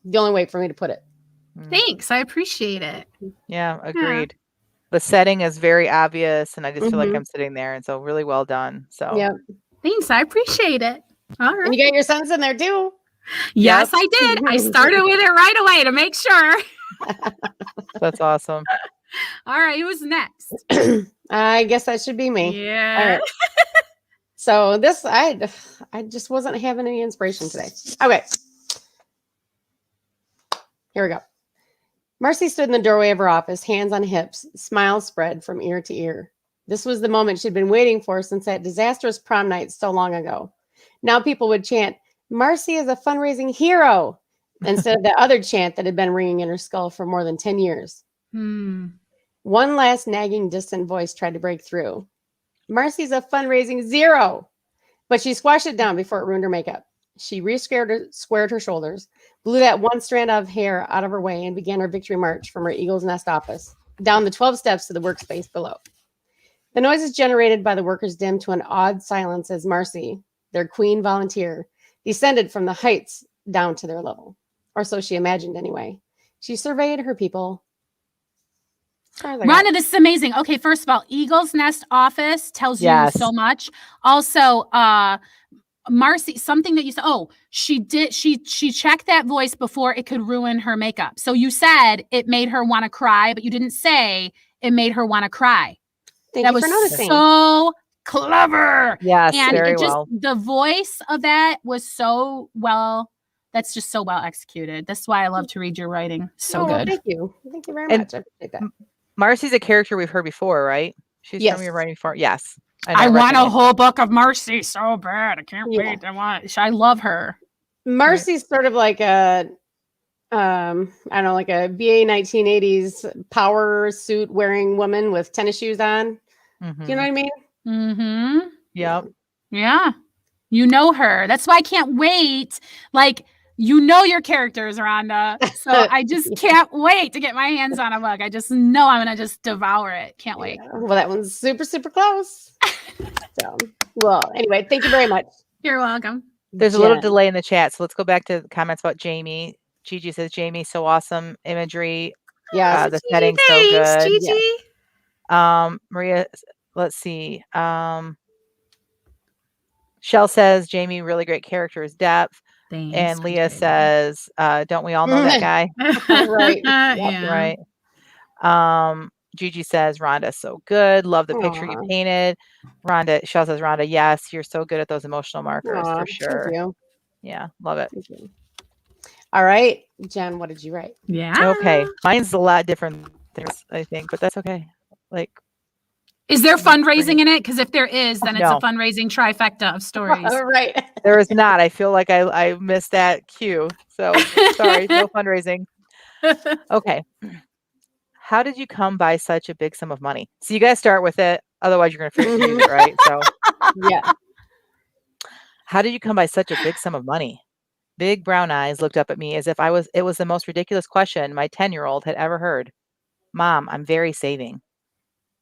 the only way for me to put it. Thanks. I appreciate it. Yeah, agreed. Yeah. The setting is very obvious, and I just feel like I'm sitting there, and so really well done. So yeah. Thanks. I appreciate it. All right. And you got your sons in there too. Yes, I did. I started with it right away to make sure. That's awesome. All right. Who's next? I guess that should be me. Yeah. All right. So this, I just wasn't having any inspiration today. Okay. Here we go. Marcy stood in the doorway of her office, hands on hips, smile spread from ear to ear. This was the moment she'd been waiting for since that disastrous prom night so long ago. Now people would chant, "Marcy is a fundraising hero," instead of the other chant that had been ringing in her skull for more than 10 years. One last nagging, distant voice tried to break through. "Marcy's a fundraising zero." But she squashed it down before it ruined her makeup. She squared her shoulders, blew that one strand of hair out of her way, and began her victory march from her Eagle's Nest office, down the 12 steps to the workspace below. The noises generated by the workers dimmed to an awed silence as Marcy, their queen volunteer, descended from the heights down to their level. Or so she imagined anyway. She surveyed her people. Rhonda, this is amazing. Okay, first of all, Eagle's Nest office tells you so much. Also, Marcy, something that you said, she checked that voice before it could ruin her makeup. So you said it made her want to cry, but you didn't say it made her want to cry. That was so clever. Yes, and very it just, well. The voice of that was so well. That's just so well executed. That's why I love to read your writing. So good. Thank you. Thank you very much. I appreciate that. Marcy's a character we've heard before, right? She's from your writing for. Yes. I want a whole book of Marcy so bad. I can't wait. I love her. Marcy's sort of like a, I don't know, like a BA 1980s power suit wearing woman with tennis shoes on. Mm-hmm. Do you know what I mean? Mm-hmm. Yep. Yeah. You know her. That's why I can't wait. Like, you know your characters, Rhonda. So I just can't wait to get my hands on a book. I just know I'm going to just devour it. Can't wait. Yeah. Well, that one's super, super close. So, well, anyway, thank you very much. You're welcome. There's a little delay in the chat. So let's go back to the comments about Jamie. Gigi says, Jamie, so awesome imagery. Yeah. The setting's so good. Gigi. Yeah. Maria, let's see. Shell says, Jamie, really great characters, depth. Thanks, and Leah says, don't we all know that guy? Right. Yeah. Right. Gigi says, Rhonda's so good. Love the picture you Aw. painted. Shell says, Rhonda, yes, you're so good at those emotional markers Aw, for sure. Thank you. Yeah, love it. Thank you. All right, Jen, what did you write? Yeah. Okay. Mine's a lot different things, I think, but that's okay. Like, is there fundraising in it? Because if there is, then it's No. a fundraising trifecta of stories. All right. There is not. I feel like I missed that cue. So sorry, no fundraising. Okay. How did you come by such a big sum of money? So you guys start with it. Otherwise, you're going to forget to use it, right? So Yeah. how did you come by such a big sum of money? Big brown eyes looked up at me as if it was the most ridiculous question my 10-year-old had ever heard. Mom, I'm very saving.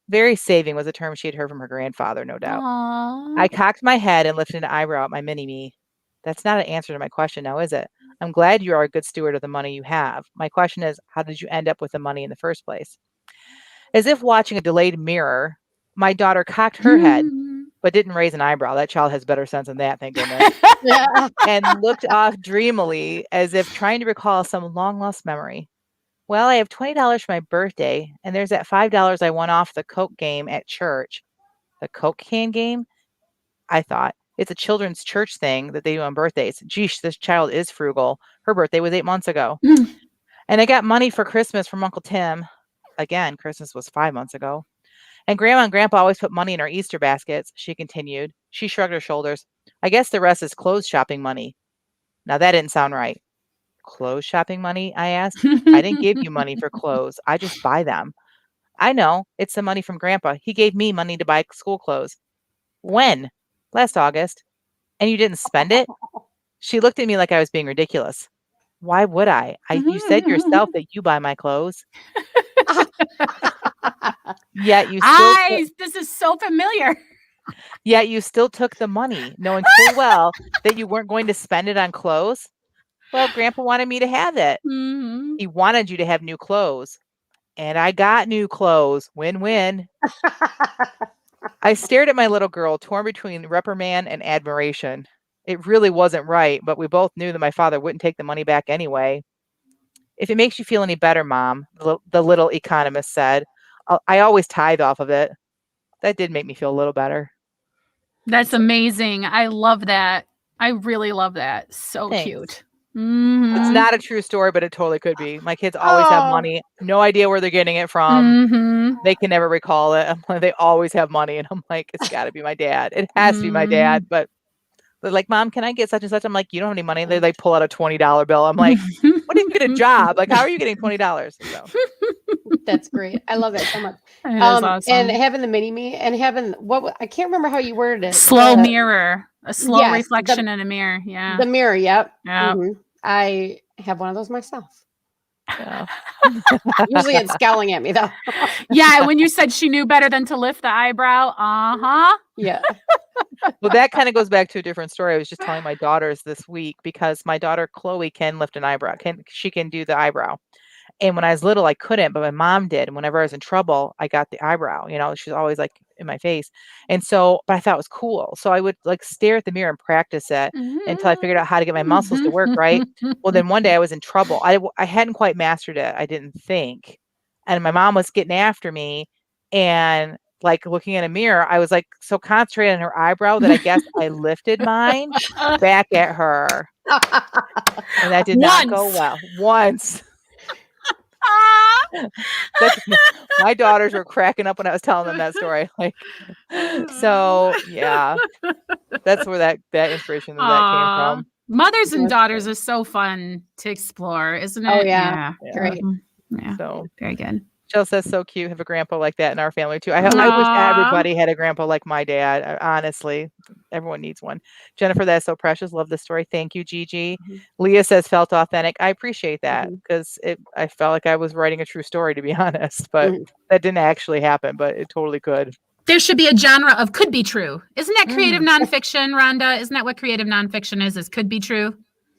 Very saving was a term she had heard from her grandfather, no doubt. Aww. I cocked my head and lifted an eyebrow at my mini-me. That's not an answer to my question now, is it? I'm glad you are a good steward of the money you have. My question is, how did you end up with the money in the first place? As if watching a delayed mirror, my daughter cocked her head, but didn't raise an eyebrow. That child has better sense than that, thank goodness. Yeah. And looked off dreamily as if trying to recall some long-lost memory. Well, I have $20 for my birthday, and there's that $5 I won off the Coke game at church. The Coke can game? I thought. It's a children's church thing that they do on birthdays. Geesh, this child is frugal. Her birthday was 8 months ago. And I got money for Christmas from Uncle Tim. Again, Christmas was 5 months ago. And Grandma and Grandpa always put money in our Easter baskets, she continued. She shrugged her shoulders. I guess the rest is clothes shopping money. Now that didn't sound right. Clothes shopping money? I asked. I didn't give you money for clothes. I just buy them. I know. It's the money from Grandpa. He gave me money to buy school clothes. When? Last August. And you didn't spend it? She looked at me like I was being ridiculous. Why would I? You said yourself that you buy my clothes. Yet you still this is so familiar. Yet you still took the money, knowing full well that you weren't going to spend it on clothes. Well, Grandpa wanted me to have it. He wanted you to have new clothes. And I got new clothes. Win-win. I stared at my little girl, torn between reprimand and admiration. It really wasn't right, but we both knew that my father wouldn't take the money back anyway. If it makes you feel any better, Mom, the little economist said, I always tithe off of it. That did make me feel a little better. That's amazing. I love that. I really love that. So Thanks. Cute. It's not a true story, but it totally could be. My kids always have money. No idea where they're getting it from. They can never recall it. They always have money. And I'm like, it's got to be my dad. It has to be my dad. But they're like, Mom, can I get such and such? I'm like, you don't have any money. They like pull out a $20 bill. I'm like, what if you get a job? Like, how are you getting $20? So. That's great. I love that so much. That is awesome. And having the mini-me and having I can't remember how you worded it. Slow mirror. A slow reflection in a mirror. Yeah. The mirror. Yep. Yeah. Mm-hmm. I have one of those myself. Yeah. Usually it's scowling at me though. Yeah. When you said she knew better than to lift the eyebrow. Yeah. Well, that kind of goes back to a different story. I was just telling my daughters this week because my daughter Chloe can lift an eyebrow. She can do the eyebrow. And when I was little, I couldn't, but my mom did. And whenever I was in trouble, I got the eyebrow. You know, she's always like in my face. And so, but I thought it was cool. So I would like stare at the mirror and practice it until I figured out how to get my muscles to work right. Well, then one day I was in trouble. I hadn't quite mastered it, I didn't think. And my mom was getting after me and like looking in a mirror. I was like so concentrated on her eyebrow that I guess I lifted mine back at her. And that did not go well. Once. My daughters were cracking up when I was telling them that story. Like, so yeah, that's where that inspiration that came from. Mothers and daughters is so fun to explore, isn't it? Oh yeah. Great. Yeah. So very good. Jill says, so cute. Have a grandpa like that in our family too. I wish everybody had a grandpa like my dad. Honestly, everyone needs one. Jennifer, that's so precious. Love the story. Thank you, Gigi. Leah says, felt authentic. I appreciate that because I felt like I was writing a true story, to be honest, but that didn't actually happen, but it totally could. There should be a genre of could be true. Isn't that creative nonfiction, Rhonda? Isn't that what creative nonfiction is could be true?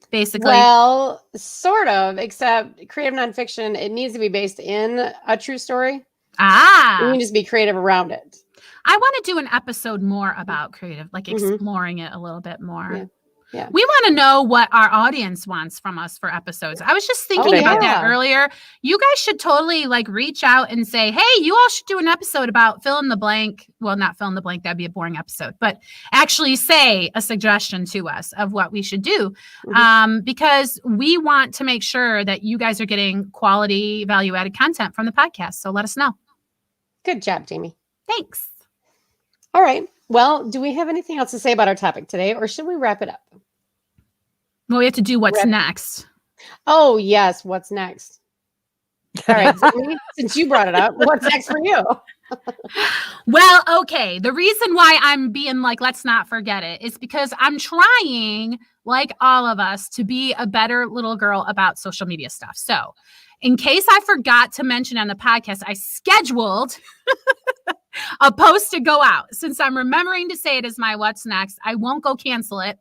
Basically. Well, sort of, except creative nonfiction, it needs to be based in a true story. You can just be creative around it. I want to do an episode more about creative, like exploring it a little bit more. Yeah. We want to know what our audience wants from us for episodes. I was just thinking about that earlier. You guys should totally like reach out and say, hey, you all should do an episode about fill in the blank. Well, not fill in the blank. That'd be a boring episode, but actually say a suggestion to us of what we should do. Because we want to make sure that you guys are getting quality value added content from the podcast. So let us know. Good job, Jamie. Thanks. All right. Well, do we have anything else to say about our topic today, or should we wrap it up? Well, we have to do what's next. Oh, yes. What's next? All right. Jamie, since you brought it up, what's next for you? Well, okay. The reason why I'm being like, let's not forget it is because I'm trying, like all of us, to be a better little girl about social media stuff. So in case I forgot to mention on the podcast, I scheduled a post to go out. Since I'm remembering to say it as my what's next, I won't go cancel it.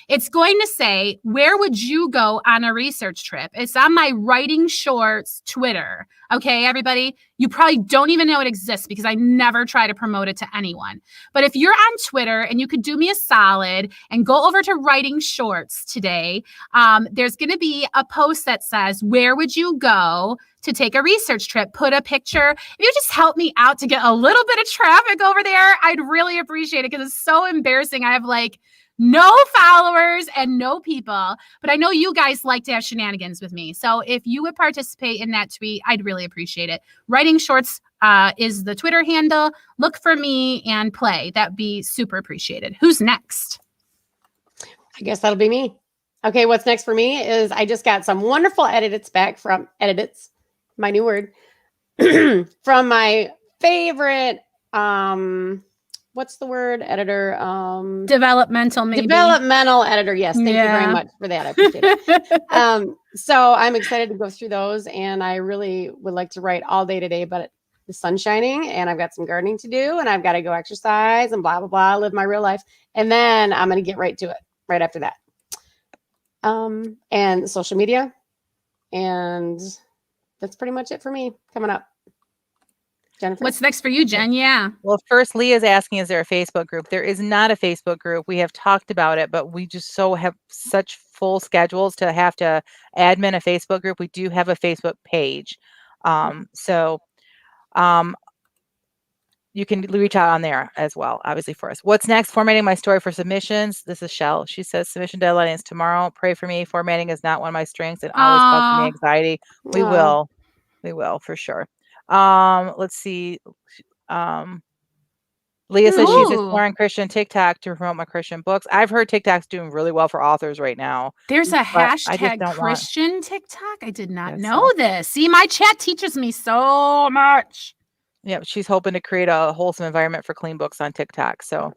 It's going to say, where would you go on a research trip? It's on my Writing Shorts Twitter. Okay, everybody, you probably don't even know it exists because I never try to promote it to anyone. But if you're on Twitter and you could do me a solid and go over to Writing Shorts today, there's going to be a post that says, where would you go to take a research trip? Put a picture. If you just help me out to get a little bit of traffic over there, I'd really appreciate it because it's so embarrassing. I have like no followers and no people, but I know you guys like to have shenanigans with me. So if you would participate in that tweet, I'd really appreciate it. Writing Shorts is the Twitter handle. Look for me and play. That'd be super appreciated. Who's next? I guess that'll be me. Okay, what's next for me is I just got some wonderful edits back from edits, my new word, from my favorite what's the word? Editor. Developmental, maybe. Developmental editor. Yes. Thank you very much for that. I appreciate it. So I'm excited to go through those, and I really would like to write all day today, but the sun's shining and I've got some gardening to do and I've got to go exercise and blah, blah, blah, live my real life. And then I'm going to get right to it right after that. And social media. And that's pretty much it for me coming up. Jennifer? What's next for you, Jen? Yeah. Well, first, Leah's asking, is there a Facebook group? There is not a Facebook group. We have talked about it, but we just have such full schedules to have to admin a Facebook group. We do have a Facebook page. You can reach out on there as well, obviously, for us. What's next? Formatting my story for submissions. This is Shell. She says, submission deadline is tomorrow. Pray for me. Formatting is not one of my strengths. It always causes me anxiety. We will, for sure. Let's see. Leah says she's exploring Christian TikTok to promote my Christian books. I've heard TikTok's doing really well for authors right now. There's a hashtag Christian TikTok. I did not know this. See, my chat teaches me so much. Yeah, she's hoping to create a wholesome environment for clean books on TikTok. So,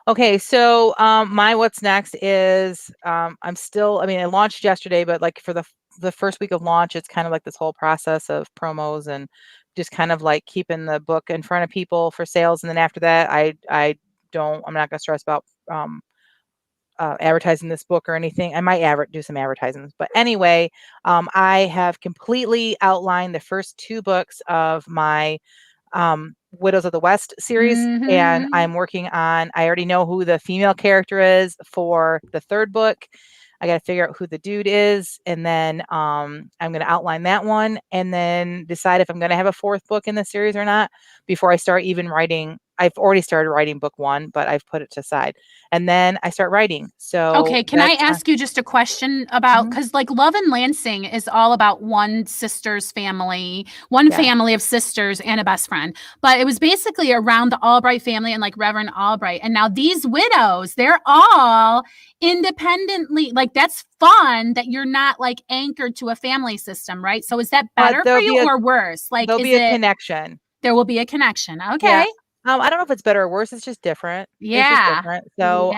okay. So, my what's next is it launched yesterday, but like for the first week of launch, it's kind of like this whole process of promos and just kind of like keeping the book in front of people for sales. And then after that, I'm not going to stress about advertising this book or anything. I might do some advertisements, but anyway, I have completely outlined the first 2 books of my Widows of the West series, and I'm working on, I already know who the female character is for the 3rd book. I got to figure out who the dude is, and then I'm going to outline that one and then decide if I'm going to have a 4th book in the series or not before I start even writing. I've already started writing book 1, but I've put it to side. And then I start writing. So okay, can I ask you just a question about, because like Love and Lansing is all about one sister's family, family of sisters and a best friend. But it was basically around the Albright family and like Reverend Albright. And now these widows, they're all independently, like that's fun that you're not like anchored to a family system, right? So is that better for you or worse? Like there'll be a connection. There will be a connection. Okay. Yeah. I don't know if it's better or worse. It's just different. Yeah. It's just different. So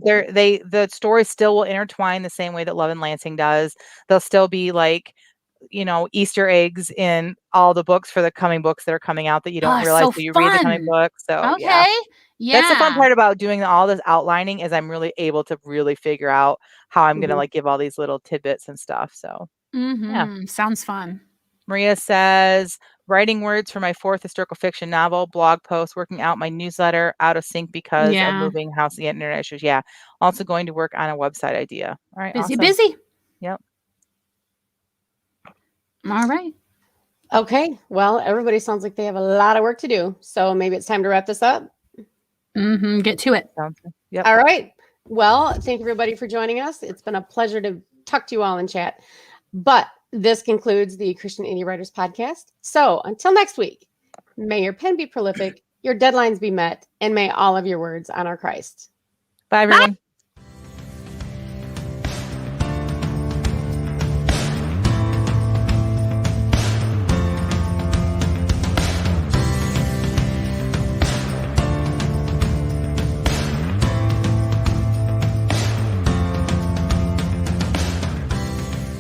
the stories still will intertwine the same way that Love and Lansing does. They'll still be like, Easter eggs in all the books for the coming books that are coming out that you don't realize that you read the coming books. So yeah. That's the fun part about doing all this outlining is I'm really able to really figure out how I'm gonna like give all these little tidbits and stuff. So sounds fun. Maria says, writing words for my 4th historical fiction novel, blog post, working out my newsletter, out of sync because of moving house and internet issues. Yeah. Also going to work on a website idea. All right. Busy. Yep. All right. Okay. Well, everybody sounds like they have a lot of work to do. So maybe it's time to wrap this up. Get to it. Sounds good. Yep. All right. Well, thank everybody for joining us. It's been a pleasure to talk to you all in chat. But this concludes the Christian Indie Writers Podcast. So until next week, may your pen be prolific, your deadlines be met, and may all of your words honor Christ. Bye, everyone. Bye.